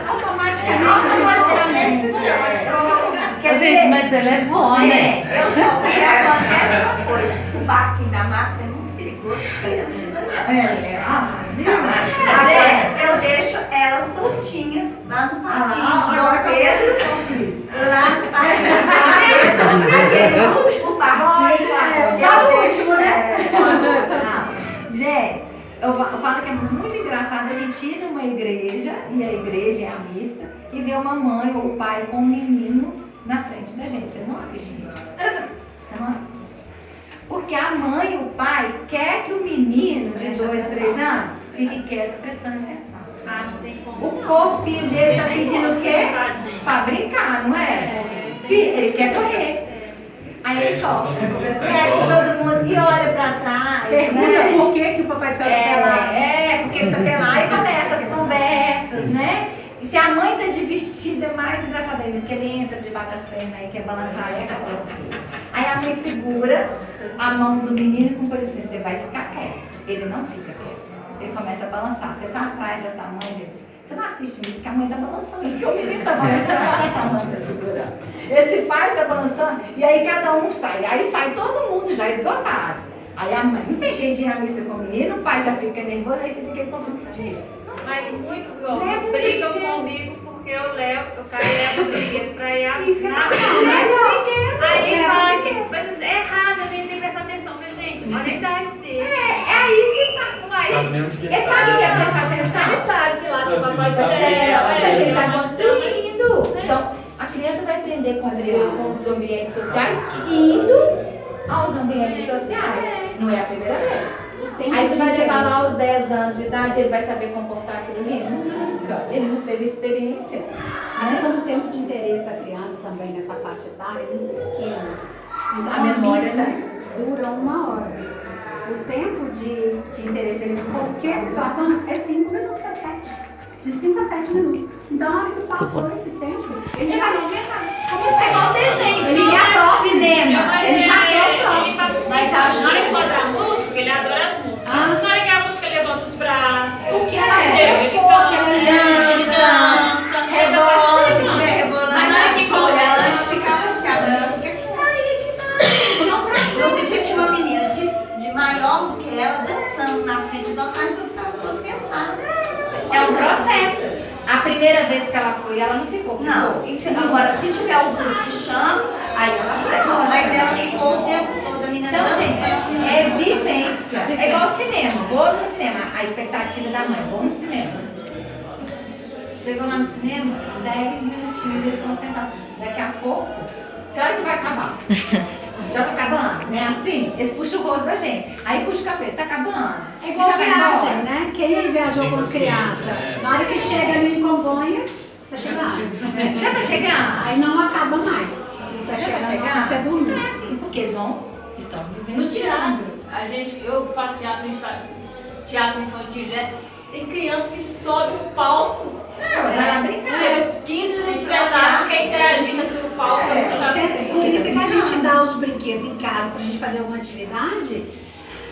automaticamente. Quer Gente, ver? mas ela é boa, né? Eu só vi acontece uma coisa. O barquinho da mata é muito perigoso. Eu deixo ela soltinha lá no parquinho. E eu peso lá no parquinho. Aquele último parquinho. É o último, né? Gente, eu falo que é muito engraçado a gente ir numa igreja, e a igreja é a missa, e ver uma mãe ou o pai com um menino na frente da gente. Você não assiste isso? Você não assiste? Porque a mãe e o pai quer que o menino de 2, 3 anos fique quieto prestando atenção. Não tem como. O corpinho dele tá pedindo o quê? Pra brincar, não é? Ele quer correr. Aí ele corre. Mexe com todo mundo e olha pra trás. Pergunta por que o papai do céu tá lá. Porque ele tá pelado e começa as conversas, né? E se a mãe tá de vestido, é mais engraçado ainda, porque ele entra debaixo das pernas e quer balançar e acabou. Aí a mãe segura a mão do menino com coisa assim, você vai ficar quieto. Ele não fica quieto. Ele começa a balançar. Você tá atrás dessa mãe, gente. Você não assiste isso, que a mãe tá balançando, porque o menino tá balançando, essa mãe tá segurando. Esse pai tá balançando, e aí cada um sai. Aí sai todo mundo já esgotado. Aí a mãe, não tem jeito de ir à missa com o menino, o pai já fica nervoso, aí fica aquele conflito. Gente, Mas muitos brigam comigo porque eu levo o brinquedo pra ir à na Aí fala assim, mas é errado, eu tenho que prestar atenção. Eu falei, gente, olha a idade dele. é aí que tá. Sabe mesmo de que Ele sabe o que é prestar atenção? Ele sabe que lá tem papai do céu. Mas ele está construindo. Então, a criança vai aprender com os ambientes sociais, indo aos ambientes sociais. Não é a primeira vez. Aí você vai levar lá aos 10 anos de idade, ele vai saber comportar aquilo mesmo? Nunca. Ele não teve experiência. A questão do tempo de interesse da criança também nessa faixa etária é muito pequena. Então, A memória, missa né? dura 1 hora. O tempo de interesse em qualquer situação é 5 minutos a 7. De 5 a 7 minutos. Então, na hora que passou esse tempo, Ele vai movimentar. Como é igual desenho. Ele ia pro cinema. Ele já quer o próximo. Mas na hora que for dar música, ele adora as músicas. Na hora que a música levanta os braços. O que Ele é? Dança, rebola, se tiver rebolando. Mas Mas aí, olha, antes ficava assim, agora fica aqui. Outro dia tinha uma menina de maior do que ela dançando na frente do altar enquanto ela ficou sentada. é um processo. A primeira vez que ela foi, ela não ficou. Não, agora se tiver um grupo que chama, aí ela vai. Mas ela ficou o tempo todo, a menina Então, gente, dançando. é vivência. É igual ao cinema. Vou no cinema. A expectativa da mãe, vou no cinema. Chegam lá no cinema, 10 minutinhos eles estão sentados. Daqui a pouco, claro que vai acabar. Já tá acabando, né? Assim, eles puxam o rosto da gente. Aí puxa o cabelo, tá acabando. É igual Já vai viagem, embora. né? Quem viajou com criança, na hora que chega ali em Congonhas, tá chegando. Já tá chegando? Aí não acaba mais. Tá Já tá chegando chegando? até dormir. É assim, porque eles estão vivendo No teatro, eu faço teatro, a gente faz teatro infantil, né? Tem criança que sobe no palco. Vai lá brincar. Chega 15 minutos sentado, quer interagir, mas no palco. Por isso que a gente dá os brinquedos em casa pra gente fazer alguma atividade.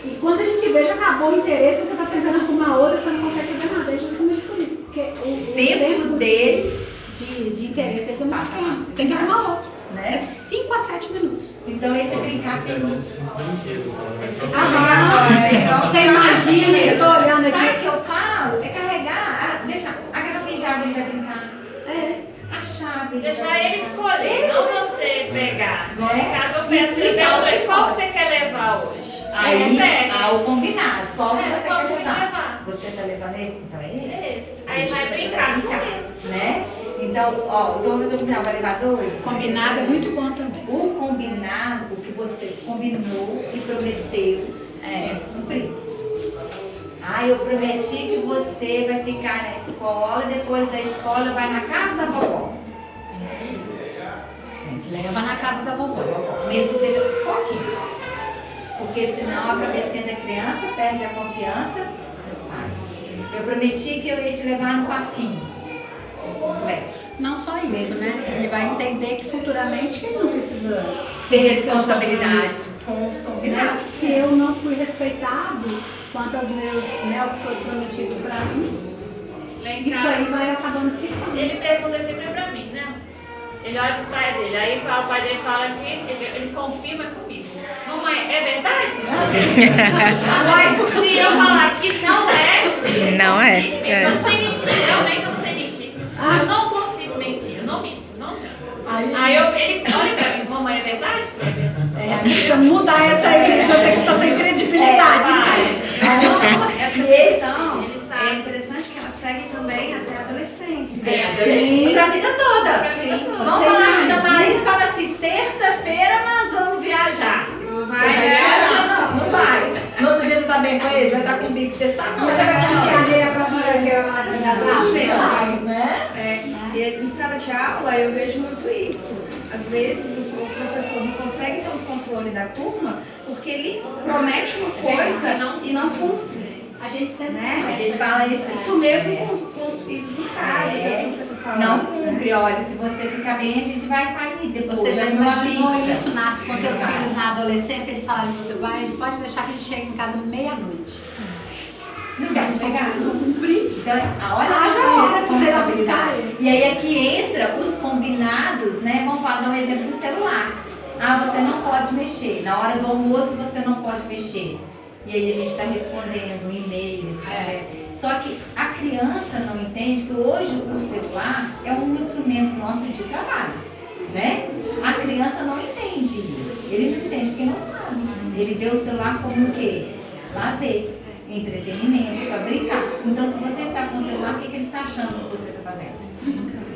E quando a gente vê, já acabou o interesse, você tá tentando arrumar outra, você não consegue fazer nada. É justamente por isso. Porque o tempo deles de interesse deles é muito passa tempo. rápido. Tem que arrumar outro. Né? É 5 a 7 minutos. Então esse brincar tem Pegou uns 5 brinquedos. Você imagina, eu tô olhando Sabe o aqui. que eu falo? É carregar, deixa a garrafinha de água ele vai brincar. É. A chave. Deixar ele escolher, não você pegar. Né? No caso, eu peço, eu pergunto ele, qual que você quer levar hoje? Aí, ele pega. o combinado. Qual que você qual quer que você quer levar? levar? Você tá levando esse? Então é esse. É esse. Aí ele vai Você brincar com brincar, esse. né? Então, ó, então você combinar, vai levar 2? Combinado é muito bom também. O combinado, o que você combinou e prometeu, cumprir. Eu prometi que você vai ficar na escola e depois da escola vai na casa da vovó. Leva na casa da vovó. Mesmo que seja pouquinho. Porque senão a cabecinha da criança perde a confiança dos pais. Eu prometi que eu ia te levar no parquinho. Leva. Não só isso, né? Ele vai entender que futuramente ele não precisa Ter responsabilidade com os Né? combinados. Se eu não fui respeitado quanto aos meus, né, o que foi prometido pra mim, Lá em isso aí casa, vai acabando ficando. ele pergunta sempre pra mim, né? Ele olha pro pai dele, aí o pai dele fala assim, ele confirma comigo. Mamãe, é verdade? Agora, se eu falar que não é, Não é, eu não sei mentir, realmente eu não sei mentir. Eu não consigo mentir, eu não minto, não adianta. Aí ele olha pra mim, mamãe, é verdade? Se eu mudar essa aí, eu tenho que estar sem credibilidade. Essa questão Ele é sabe. interessante que ela segue também até a adolescência. Sim, pra vida toda. Pra vida toda. Vamos falar com seu marido e fala assim, sexta-feira nós vamos viajar. Não Você vai viajar? Não vai. No outro dia você tá bem com ele, vai estar com o bico desse tamanho. Você vai confiar nele a próxima vez que ele vai falar que vai casar? Não, né? E em sala de aula eu vejo muito isso. Às vezes o professor não consegue ter um controle da turma porque ele promete uma coisa e não cumpre. A gente sempre Né? A gente fala isso. Isso mesmo com os filhos em casa, que é o que você tá falando. Não cumpre, olha, se você ficar bem, a gente vai sair. Depois Você já vai numa imaginou pizza. isso com seus Vai. filhos na adolescência? Eles falaram que você vai, pode deixar que a gente chegue em casa meia-noite. Não vai chegar. Precisam cumprir. Então, olha Haja essa hora que você vai buscar responsabilidade. ele. E aí aqui entra os combinados, né? Vamos dar um exemplo do celular. Você não pode mexer. Na hora do almoço você não pode mexer. E aí a gente está respondendo e-mails. Só que a criança não entende que hoje o celular é um instrumento nosso de trabalho, né? A criança não entende isso. Ele não entende porque não sabe. Ele vê o celular como o quê? Lazer, entretenimento, para brincar. Então, se você está com o celular, o que ele está achando que você está fazendo?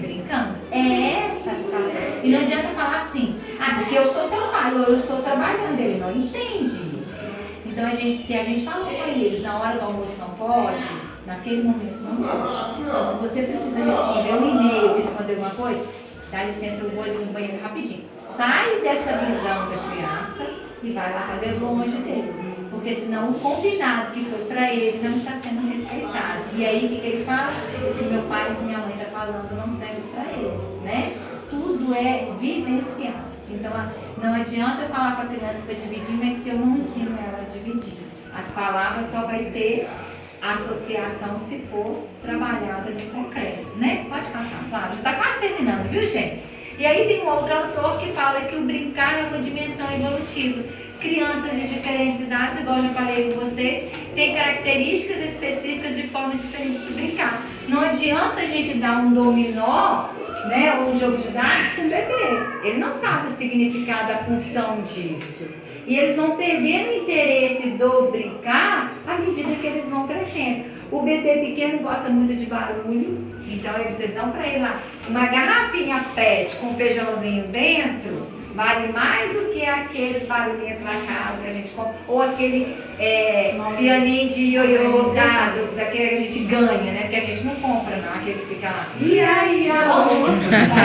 Brincando. É essa a situação. E não adianta falar assim, porque eu sou seu pai, ou eu estou trabalhando. Ele não entende isso. Então, se a gente falou com eles, na hora do almoço não pode, naquele momento não pode. Então, se você precisa responder um e-mail, responder alguma coisa, dá licença, eu vou ali no banheiro rapidinho. Sai dessa visão da criança e vai lá fazer longe dele. Porque senão o combinado que foi para ele não está sendo respeitado. E aí o que ele fala? O que meu pai e minha mãe estão falando não serve para eles, né? Tudo é vivenciado. Então não adianta eu falar com a criança para dividir, mas se eu não ensino ela a dividir. As palavras só vai ter associação se for trabalhada no concreto, né? Pode passar, Flávia. Já está quase terminando, viu, gente? E aí tem um outro autor que fala que o brincar é uma dimensão evolutiva. Crianças de diferentes idades, igual eu já falei com vocês, têm características específicas de formas diferentes de brincar. Não adianta a gente dar um dominó, né, ou um jogo de dados para um bebê. Ele não sabe o significado, a função disso. E eles vão perdendo o interesse do brincar à medida que eles vão crescendo. O bebê pequeno gosta muito de barulho, então vocês dão para ele lá uma garrafinha PET com feijãozinho dentro, vale mais do que aqueles barulhinhos placados que a gente compra, ou aquele pianinho de ioiô daquele que a gente ganha, né? Porque a gente não compra, não, aquele que fica lá. E aí, a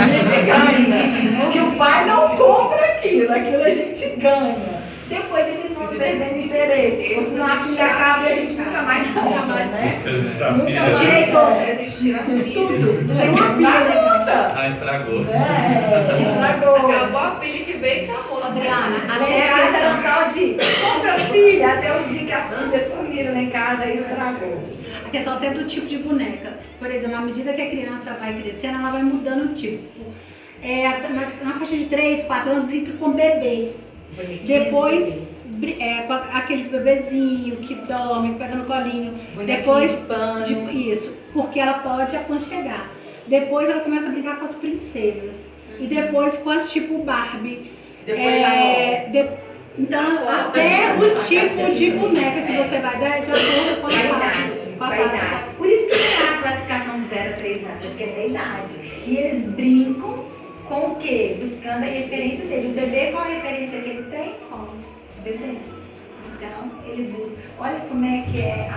gente ganha, porque o pai não compra aquilo a gente ganha. Depois eles vão perdendo interesse. Os lápis acabam e a gente nunca mais compra, né? Nunca tirei todas. Tudo. Tem uma pilha. Ah, estragou. Estragou. Acabou a pilha que veio e acabou. Adriana, até a casa era um tal de compra pilha, até o dia que as pilhas sumiram lá em casa e estragou. A questão até do tipo de boneca. Por exemplo, à medida que a criança vai crescendo, ela vai mudando o tipo. Na faixa de 3, 4 anos, brinca com bebê. Depois, com aqueles bebezinhos que dormem, que pegam no colinho. Depois, isso, porque ela pode aconchegar. Depois ela começa a brincar com as princesas. E depois com as tipo Barbie. Então, até o tipo de boneca que você vai dar é de acordo com a idade. Por isso que tem a classificação de 0 a 3 anos, porque é da idade. E eles brincam com o quê? Buscando a referência dele. O bebê, qual a referência que ele tem? De bebê. Então, ele busca. Olha como é que é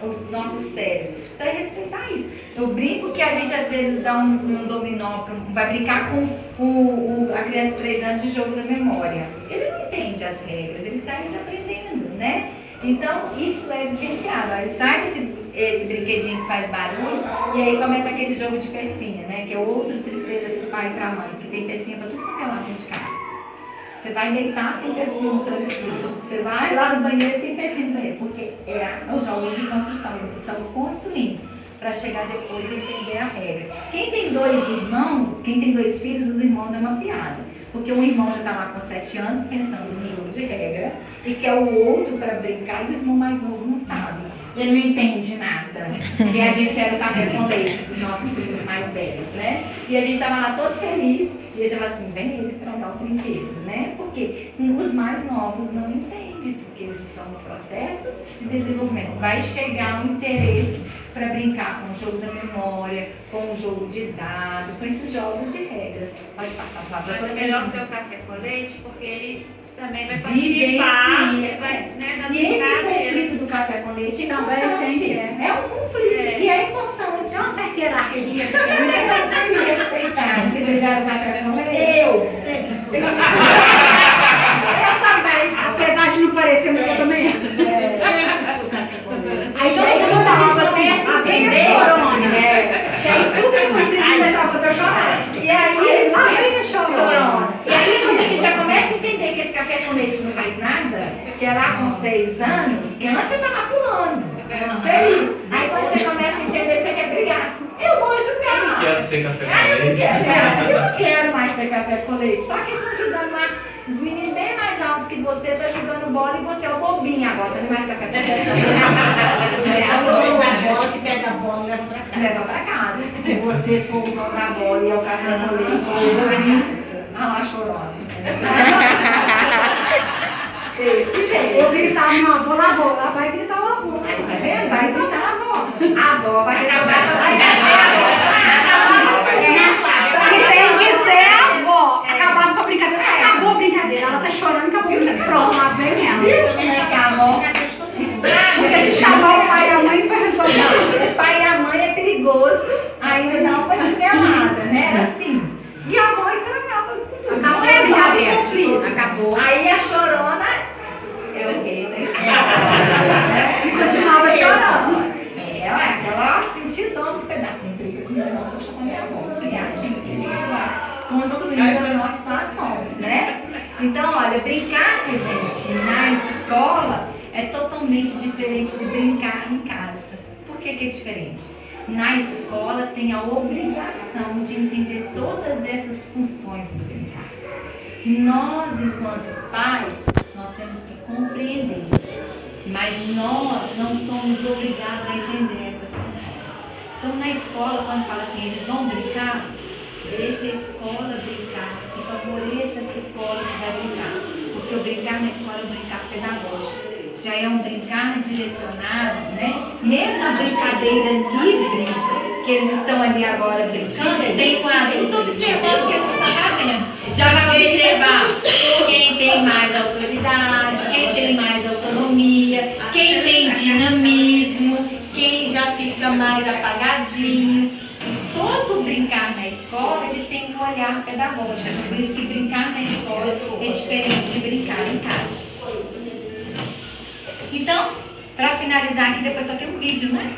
o nosso cérebro. Então, é respeitar isso. Eu brinco que a gente, às vezes, dá um dominó, vai brincar com a criança de 3 anos de jogo da memória. Ele não entende as regras, ele está ainda aprendendo, né? Então, isso é vivenciado. Aí sai esse brinquedinho que faz barulho e aí começa aquele jogo de pecinha, né? Que é outra tristeza para o pai e para a mãe, que tem pecinha para tudo quanto é lá dentro de casa. Você vai deitar, tem pecinha no travesseiro. Você vai lá no banheiro, tem pecinha no banheiro. Porque os jogos de construção, eles estão construindo para chegar depois e entender a regra. Quem tem 2 irmãos, quem tem 2 filhos, os irmãos é uma piada. Porque um irmão já está lá com 7 anos pensando no jogo de regra e quer o outro para brincar e o irmão mais novo não sabe. Ele não entende nada. E a gente era o café com leite dos nossos filhos mais velhos, né? E a gente estava lá todo feliz e a gente falava assim, vem eles estragar o brinquedo, né? Porque os mais novos não entendem, porque eles estão no processo de desenvolvimento. Vai chegar um interesse para brincar com o jogo da memória, com o jogo de dado, com esses jogos de regras. Pode passar a palavra. Mas é melhor ser o café com leite, porque ele também vai participar, né, e esse conflito do café com leite também é um conflito e é importante. É uma certa hierarquia. É importante respeitar. Porque vocês eram café com leite? Eu sempre fui. Eu também. Apesar de não parecer, mas eu também. Sempre fui café com leite. Aí todo mundo a gente fala assim, começa a vem a entender. chorona. E aí tudo que acontecia, me deixava fazer chorar. E aí, lá vem a chorona. E aí, quando a gente já começa a entender que esse café com leite não faz nada, que é lá com 6 anos, porque antes você tava pulando, feliz. Aí quando você começa a entender, você quer brigar. Eu vou jogar. Eu quero ser café Eu com não leite. quero, eu não quero mais ser café com leite. Só que eles estão jogando lá. Os meninos bem mais altos que você tá jogando bola e você é o bobinho agora. Você não é mais café com leite. A bola que pega a bola leva pra casa. Leva pra casa. Se você for o dono da bola e é o café com leite, ah lá chorando. Desse jeito. Eu gritava, meu avô lavou. Ela vai gritar o avô. Tá vendo? Vai gritar a avó. A avó vai resolver Que tem que ser a avó. Acabava com a brincadeira. Acabou a brincadeira. Ela tá chorando, acabou a brincadeira. Pronto, lá vem ela. Porque se chamar o pai e a mãe vai resolver. O pai e a mãe é perigoso, ainda dá uma chinelada, né? Era assim. E a avó estragava tudo. Acabou a brincadeira. Acabou. Aí a chorona é o rei da história. E continuava chorando. Aquela sentidão que pedaço de briga com meu irmão, vou chamar minha avó. É assim que a gente vai construindo as nossas situações, né? Então, olha, brincar, gente, na escola é totalmente diferente de brincar em casa. Por que é diferente? Na escola tem a obrigação de entender todas essas funções do brincar. Nós, enquanto pais, nós temos que compreender, mas nós não somos obrigados a entender essas funções. Então, na escola, quando fala assim, eles vão brincar, deixa a escola brincar e favoreça essa escola que vai brincar. Porque o brincar na escola é um brincar pedagógico. já é um brincar direcionado, né? Mesmo a brincadeira livre, que eles estão ali agora brincando, tem um adulto observando o que eles estão fazendo. Já vai observar quem tem mais autoridade, quem tem mais autonomia, quem tem dinamismo, quem já fica mais apagadinho. Todo brincar na escola, ele tem um olhar pedagógico. Por isso que brincar na escola é diferente de brincar em casa. Então, para finalizar aqui, depois só tem um vídeo, né?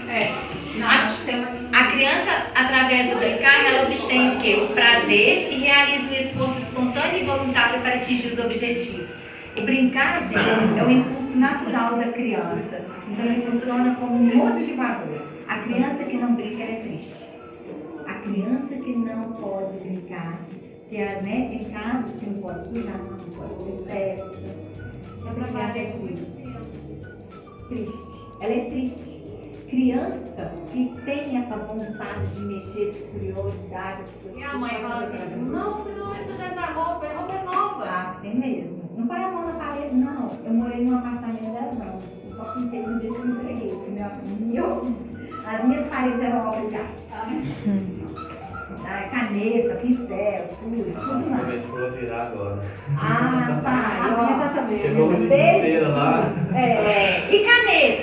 A criança, através do brincar, ela obtém o quê? O prazer e realiza um esforço espontâneo e voluntário para atingir os objetivos. O brincar, gente, é o impulso natural da criança. Então, ele funciona como um motivador. A criança que não brinca, ela é triste. A criança que não pode brincar, que é, né, em casa, que não pode cuidar, não pode ter festa, ela é triste. Ela é triste. Criança que tem essa vontade de mexer, de curiosidade. E a mãe fala assim, não é só dessa roupa, a roupa é nova. Assim mesmo. Não põe a mão na parede, não. Eu morei num apartamento 10 anos. Eu só pintei no dia que eu me entreguei. As minhas paredes eram obras de arte. Caneta, pincel, tudo mais. Começou a virar agora. Ah, tá. Chegou uma cera lá. E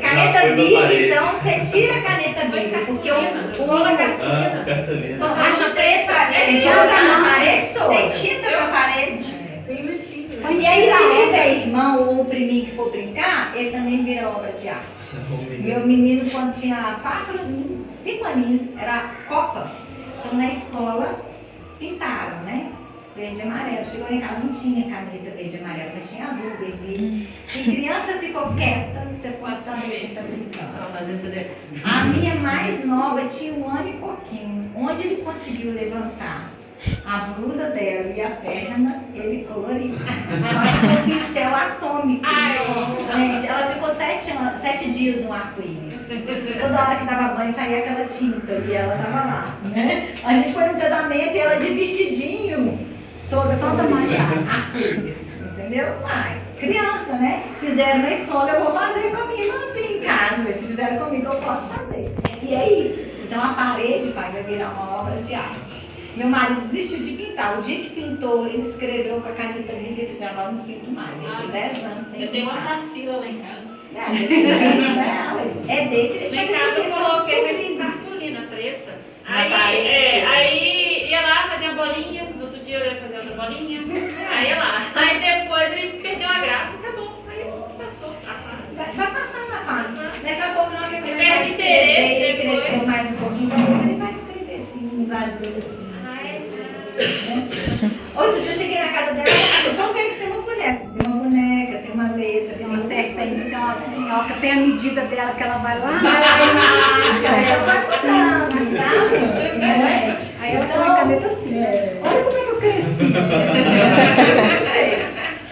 caneta Bic, então você tira a caneta Bic, porque Cartolina. Borracha preta, ele usa na parede toda. tem tinta pra parede. E aí, se tiver irmão ou priminho que for brincar, ele também vira obra de arte. Meu menino, quando tinha 5 aninhos, era Copa. Então, na escola, pintaram, né? Verde e amarelo. Chegou em casa, não tinha caneta verde e amarelo, mas tinha azul, vermelho. E criança ficou quieta, você pode saber quem está brincando. A minha mais nova tinha 1 ano e pouquinho. Onde ele conseguiu levantar a blusa dela e a perna, ele coloriu. Só com o pincel atômico. Gente, ela ficou 7 dias no arco-íris. Toda hora que dava banho saía aquela tinta e ela tava lá, né? A gente foi num casamento e ela de vestidinho, toda manchada, arco-íris, entendeu? Ai, criança, né? Fizeram na escola, eu vou fazer com a minha irmãzinha em casa, mas se fizeram comigo eu posso fazer. E é isso. Então a parede, pai, vai virar uma obra de arte. Meu marido desistiu de pintar. O dia que pintou, ele escreveu com a caneta Bic e disse, agora não pinto mais. Ele tem 10 anos sem Eu tenho uma pintar. Tarsila lá em casa. É desse jeito. Em casa eu coloquei cartolina preta. Aí ia lá, fazia uma bolinha, no outro dia eu ia fazer outra bolinha. Aí ia lá. Aí depois ele perdeu a graça e acabou. Aí passou a fase. Vai passando a fase. Daqui a pouco não quer começar a Perde escrever, interesse ele depois. cresceu mais um pouquinho, talvez ele vai escrever assim, uns azinhos assim. Outro dia eu cheguei na casa dela e eu tô vendo que tem uma boneca. Tem uma boneca, tem uma letra, tem uma serpente, tem uma minhoca, tem a medida dela que ela vai lá e marca. Ela tá passando, sabe? Não é? Aí ela põe a caneta assim. Olha como é que eu cresci.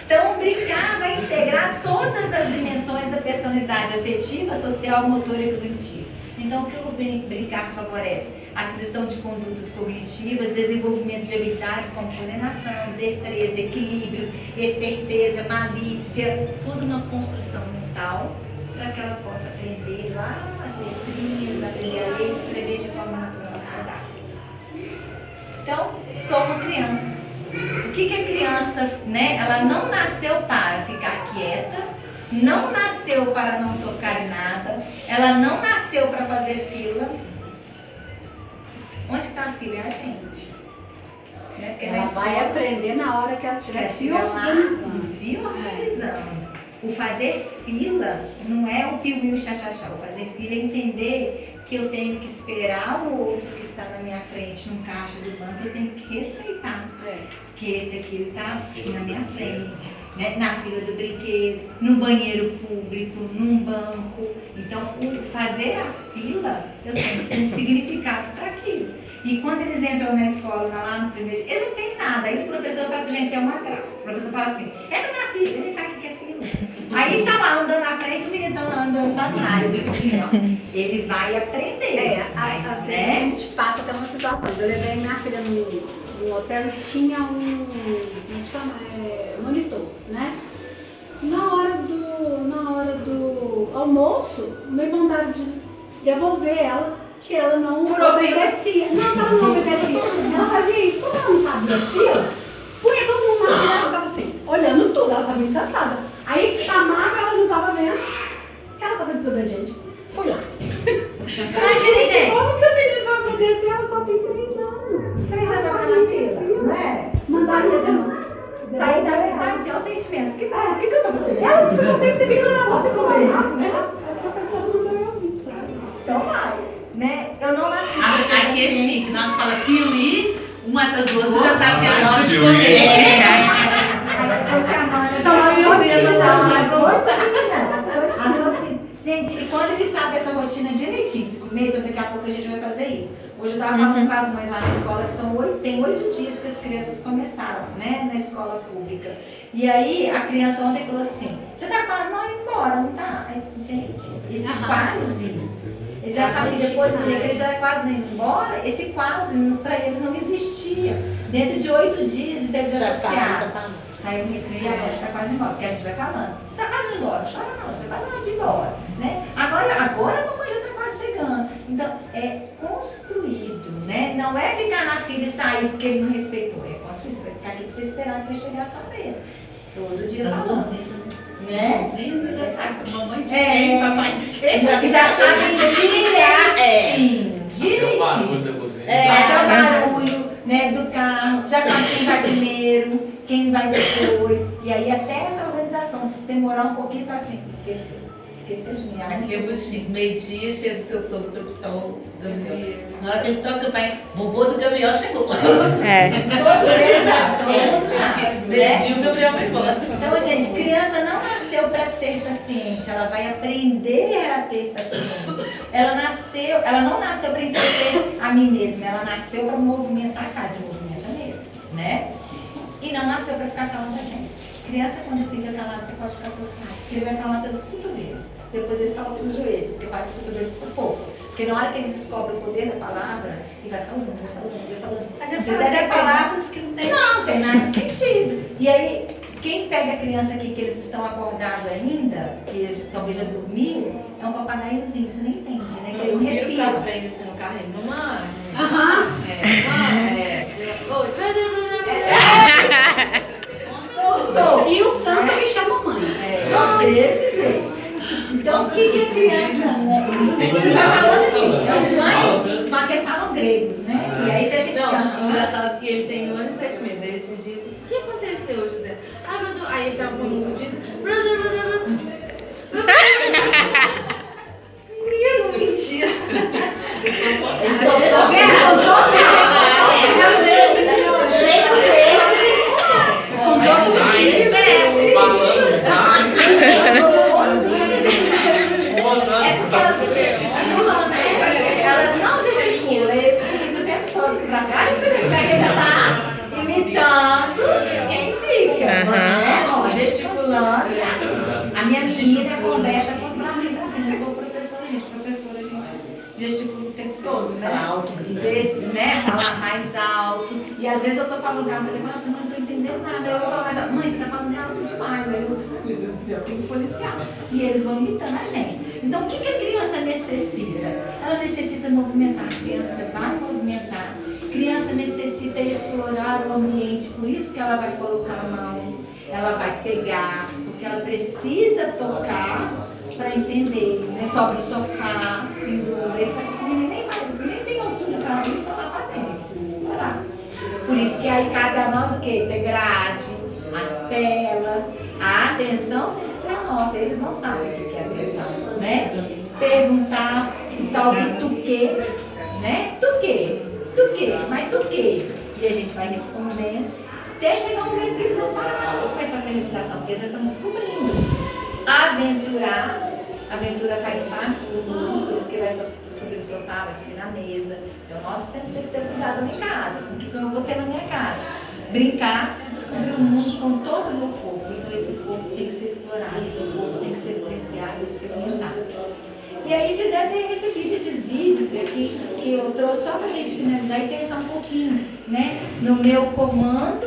Então, brincar vai integrar todas as dimensões da personalidade afetiva, social, motora e cognitiva. Então, o que o brincar favorece? Aquisição de condutas cognitivas, desenvolvimento de habilidades como coordenação, destreza, equilíbrio, esperteza, malícia, tudo uma construção mental para que ela possa aprender lá as letrinhas, aprender a ler e escrever de forma natural e saudável. Então, sou uma criança. O que a criança, né? Ela não nasceu para ficar quieta, não nasceu para não tocar em nada, ela não nasceu para fazer fila. Onde que está a fila? É a gente. Né? Ela vai aprender na hora que ela estiver se organizando. Se organizando. O fazer fila não é o piu-piu chá-chá-chá. O fazer fila é entender que eu tenho que esperar o outro que está na minha frente no caixa do banco, eu tenho que respeitar que esse daqui está na minha frente, né? Na fila do brinquedo, no banheiro público, num banco. Então, o fazer a fila, eu tenho um significado para aquilo. E quando eles entram na escola, lá no primeiro dia, eles não têm nada. Aí os professores falam assim, gente, é uma graça. O professor fala assim, entra na fila, ele sabe o que é fila. Aí ele tá lá andando na frente, o menino tá lá andando pra trás, assim, ó. Ele vai aprender. Às vezes a gente passa até uma situação. Eu levei minha filha no hotel e tinha um, como chama? Monitor, né? Na hora do almoço, meu irmão tava de devolver ela, que ela não obedecia. Não, ela não obedecia. Ela fazia isso. Como ela não sabia fila, punha todo mundo na fila, ela ficava assim, olhando tudo, ela estava encantada. Aí chamava, ela não estava vendo, que ela estava desobediente. Fui lá. Imagina, gente. Como que a menina vai obedecer? Ela só tem 3 anos. 3 anos pra na fila, não é? Mandaria sair da verdade é o sentimento. Que eu tô fazendo? Ela ficou sempre pegando na bolsa com ele. A professora não deu eu. Então vai, né? Eu não nasci. Aqui é chique, não fala piuí, uma das duas já sabe que é hora de comer. São as rotinas as rotinas. Gente, e quando eles sabem essa rotina direitinho, comer, daqui a pouco a gente vai fazer isso. Hoje eu estava falando com as mães lá na escola, que tem 8 dias que as crianças começaram, né, na escola pública. E aí a criança ontem falou assim, já tá quase não indo embora, não tá? Aí eu disse, gente, esse quase, ele já sabe que depois do recreio já é quase não indo embora, esse quase para eles não existia. Dentro de 8 dias, inteligência associada. Saiu no recreio e agora está quase embora, porque a gente vai falando, você está quase embora, chora não, você está quase embora, né? Agora a mamãe já está quase chegando. Então, é construído, né? Não é ficar na fila e sair porque ele não respeitou, é construído, você vai ficar aqui para você esperar que vai chegar a sua vez. Todo dia falando, né? Buzinas já sabe, mamãe de quem, papai de quem. Já sabe direitinho. Já o barulho, né, do carro, já sabe quem vai primeiro, quem vai depois, e aí até essa organização, se demorar um pouquinho, está assim, esqueceu de mim. Aqui eu busquei, meio-dia, chega o seu sogro para buscar o Gabriel. Na hora que ele toca o pai, vovô do Gabriel chegou. Todos eles sabem, Meio-dia o Gabriel vai embora. Então, gente, criança não nasceu para ser paciente, ela vai aprender a ter paciência. Ela não nasceu para entender a mim mesma, ela nasceu para movimentar a casa, e movimenta mesmo, né? E não nasceu para ficar calada sempre. Criança, quando fica calada, você pode ficar preocupado, porque ele vai falar pelos cotovelos, depois ele fala pelos joelhos, porque vai pro cotovelo por pouco. Porque na hora que eles descobrem o poder da palavra, ele vai falando, vai falando. Às vezes você tem palavras que não tem. Não tem nada de sentido. E aí, quem pega a criança aqui que eles estão acordados ainda, que eles talvez já dormiram, é um papagaiozinho, você não entende, né? Que eles não respiram. Eu aprendo isso no carrinho. Mamãe. Aham. E o tanto que chama mãe. Desse jeito. Então, o que é criança? Ele vai falando assim, é os mães, mas que eles falam gregos, né? E aí, se a gente Não, engraçado que ele tem 1 ano e 7 meses. Aí esses dias, o que aconteceu, José? Aí ele tava com um dia. Menino, mentira. Ele soltou elas não gesticulam, eles ficam o tempo todo pra cá. Aí você vê como é que já tá imitando quem fica, né? Ó, gesticulando. A minha menina conversa com os bracinhos pra cima. Eu sou professora, gente, gesticula o tempo todo, né? Falar alto, grito. Né? Falar mais alto. E às vezes eu tô falando no telefone, assim, não tô entendendo nada. Aí eu vou falar mais alto, mãe, você tá falando alto demais. Aí eu vou pensar, meu Deus do céu, tem que policiar. E eles vão imitando a gente. Então o que a criança necessita? Ela necessita movimentar. A criança vai movimentar. A criança necessita explorar o ambiente, por isso que ela vai colocar a mão, ela vai pegar, porque ela precisa tocar para entender, né? Sobe no sofá, pendura. Esse raciocínio nem faz, nem tem altura para isso, está lá fazendo, precisa explorar. Por isso que aí cabe a nós o quê? Ter grade, as telas, a atenção tem que ser nossa, eles não sabem o que é atenção, né? Perguntar o tal do tu quê, né? Tu quê? Tu quê? Mas tu quê? E a gente vai respondendo até chegar um momento que eles vão parar com essa perguntação, porque eles já estão descobrindo. Aventura faz parte do mundo, por isso que vai subir no sofá, vai subir na mesa. Então nós temos que ter cuidado em casa, com o que eu vou ter na minha casa. Brincar, descobrir o mundo com todo o meu corpo. Então esse corpo tem que ser explorado, esse corpo tem que ser potenciado, experimentado. E aí vocês devem ter recebido esses vídeos aqui que eu trouxe só pra gente finalizar e pensar um pouquinho, né? No meu comando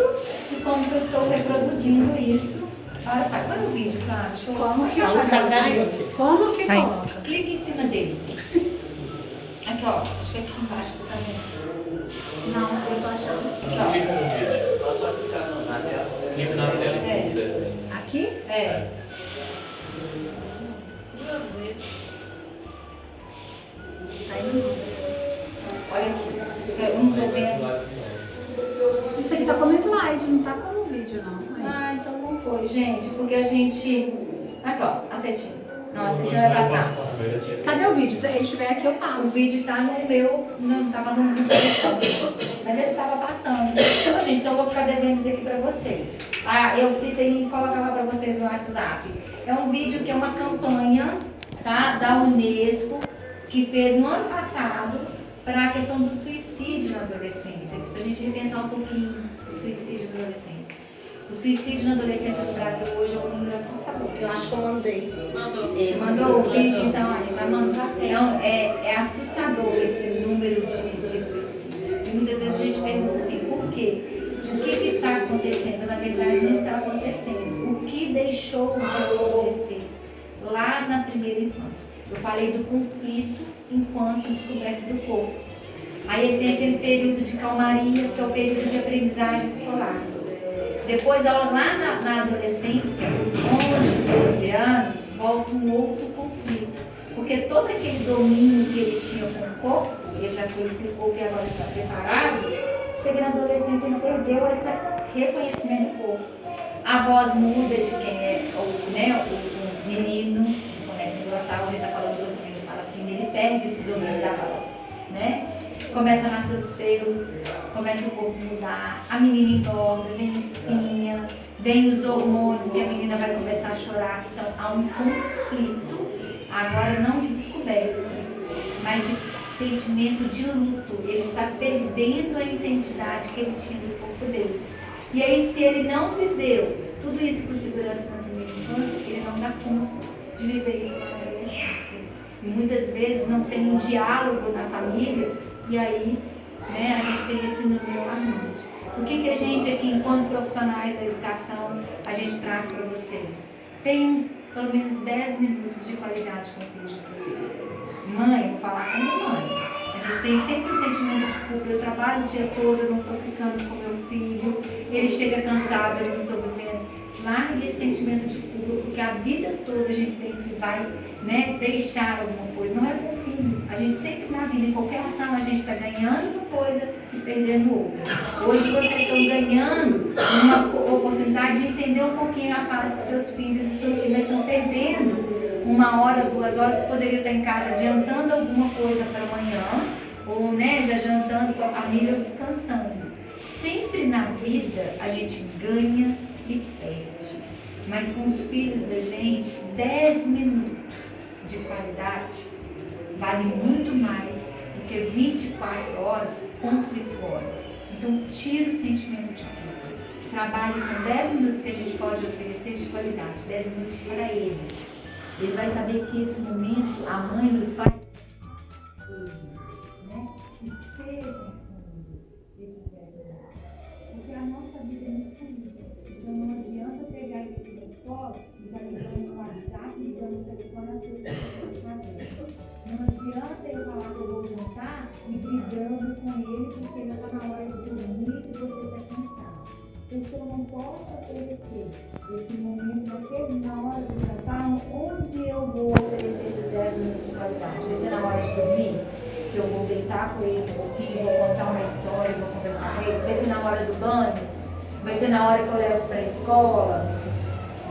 e como que eu estou reproduzindo isso. Olha, pai, põe o vídeo, Flávio. Vamos atrás de você. Como que Aí. coloca? Clica em cima dele. Aqui, ó. Acho que aqui embaixo você tá vendo. Não, eu tô achando. Aqui, ó. Clica no vídeo. É só clicar na tela. Clica na tela em cima do desenho. Aqui? É. Duas vezes. Aí não. Olha aqui. Eu não tô vendo. Isso aqui tá como slide, não tá como vídeo, não. Aí. Ah, então não foi, gente. Porque a gente... Aqui, ó. A setinha. Não, a setinha vai passar. Cadê o vídeo? Se ele estiver aqui, eu O passo. vídeo tá no meu, não tava no telefone, mas ele tava passando. Então, gente, então eu vou ficar devendo isso aqui pra vocês. Ah, eu citei e colocava pra vocês no WhatsApp. É um vídeo que é uma campanha, tá, da Unesco, que fez no ano passado para a questão do suicídio na adolescência, pra gente repensar um pouquinho o suicídio na adolescência. O suicídio na adolescência no Brasil hoje é um número assustador. Eu acho que eu mandei. Você mandou o vídeo, então, aí já mandou. Então, é assustador esse número de suicídio. E muitas vezes a gente pergunta assim, por quê? O que está acontecendo? Na verdade, não está acontecendo. O que deixou de acontecer lá na primeira infância? Eu falei do conflito enquanto descoberto do corpo. Aí tem aquele período de calmaria, que é o período de aprendizagem escolar. Depois, lá na adolescência, 11, 12 anos, volta um outro conflito. Porque todo aquele domínio que ele tinha com o corpo, ele já conhecia o corpo e agora está preparado, chega na adolescência e não perdeu esse reconhecimento do corpo. A voz muda de quem é o menino, começa a engrossar, hoje ele está falando grosso, ele fala fino, ele perde esse domínio da voz, né? Começa a nascer os pelos, começa o corpo a mudar, a menina engorda, vem espinha, vem os hormônios que a menina vai começar a chorar. Então há um conflito, agora não de descoberta, mas de sentimento de luto. Ele está perdendo a identidade que ele tinha no corpo dele. E aí, se ele não viveu tudo isso por segurança na primeira infância, ele não dá conta de viver isso na adolescência. E muitas vezes não tem um diálogo na família. E aí, né, a gente tem esse número alarmante. O que a gente aqui, enquanto profissionais da educação, a gente traz para vocês? Tem pelo menos 10 minutos de qualidade com o filho de vocês. Mãe, vou falar como mãe. A gente tem sempre o sentimento de culpa. Eu trabalho o dia todo, eu não estou ficando com meu filho. Ele chega cansado, eu não estou vivendo. Largue esse sentimento de culpa, porque a vida toda a gente sempre vai, né, deixar alguma coisa. Não é com o filho. A gente sempre na vida, em qualquer ação, a gente está ganhando uma coisa e perdendo outra. Hoje vocês estão ganhando uma oportunidade de entender um pouquinho a fase que seus filhos estão aqui, mas estão perdendo 1 hora, 2 horas, que poderiam estar em casa adiantando alguma coisa para amanhã, ou, né, já jantando com a família ou descansando. Sempre na vida a gente ganha e perde. Mas com os filhos da gente, 10 minutos de qualidade vale muito mais do que 24 horas conflituosas. Então, tira o sentimento de culpa. Trabalhe com 10 minutos que a gente pode oferecer de qualidade, 10 minutos para ele. Ele vai saber que esse momento, a mãe e o pai, né, estejam porque a nossa vida é muito bonita. Então, não adianta pegar ele aqui da escola e já ligando no WhatsApp, ligando no telefone, as coisas. Não adianta eu falar que eu vou jantar e brigando com ele porque ainda está na hora de dormir e você está cansado. Porque eu não posso oferecer esse momento naquele, na hora do jantar, onde eu vou oferecer esses 10 minutos de qualidade. Vai ser na hora de dormir, que eu vou deitar com ele um pouquinho, vou contar uma história, vou conversar com ele. Vai ser na hora do banho, vai ser na hora que eu levo para a escola.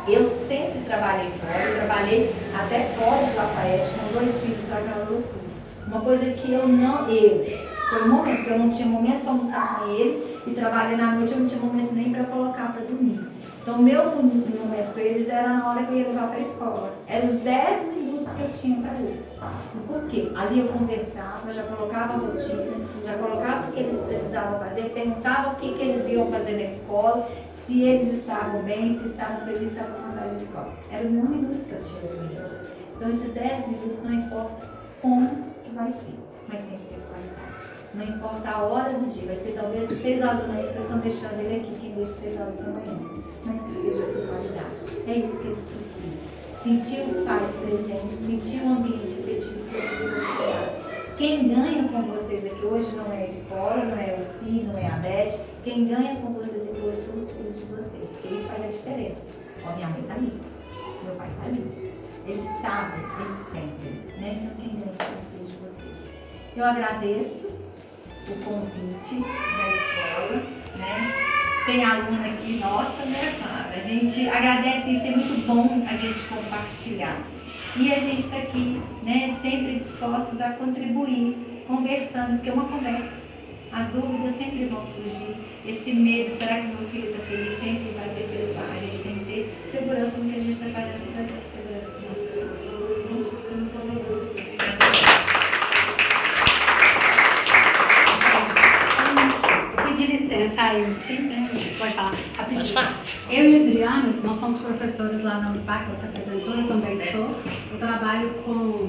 Eu sempre trabalhei fora, eu trabalhei até fora de Lafayette, com 2 filhos para aquela loucura. Uma coisa que foi um momento que eu não tinha momento para almoçar com eles e trabalhei na noite, eu não tinha momento nem para colocar para dormir. Então, meu momento com eles era na hora que eu ia levar para a escola. Eram os 10 minutos que eu tinha para eles. E por quê? Ali eu conversava, já colocava a rotina, já colocava o que eles precisavam fazer, perguntava o que eles iam fazer na escola, se eles estavam bem, se estavam felizes, estavam com vontade da escola. Era o meu minuto que eu tinha com eles. Então, esses 10 minutos não importa como que vai ser, mas tem que ser qualidade. Não importa a hora do dia, vai ser talvez 6 horas da manhã que vocês estão deixando ele aqui, quem deixa 6 horas da manhã, mas que seja com qualidade. É isso que eles precisam. sentir os pais presentes, sentir um ambiente afetivo que vocês criaram. Quem ganha com vocês aqui hoje não é a escola, não é o CI, não é a BED. Quem ganha com vocês aqui hoje são os filhos de vocês, porque isso faz a diferença. Ó, minha mãe está ali, meu pai está ali. Eles sabem, eles sentem, né? Então quem ganha são os filhos de vocês. Eu agradeço o convite da escola, né? Tem aluna aqui, nossa, né? A gente agradece isso, é muito bom a gente compartilhar. E a gente está aqui, né, sempre dispostos a contribuir, conversando, porque é uma conversa. As dúvidas sempre vão surgir. Esse medo, será que meu filho está feliz? Sempre vai ter pelo ar. A gente tem que ter segurança no que a gente está fazendo e trazer essa segurança para os nossos filhos. Pedir licença, eu sim, pode falar rapidinho. Eu e a Adriana, nós somos professores lá na Unipar, que ela se apresentou, eu também sou. Eu trabalho com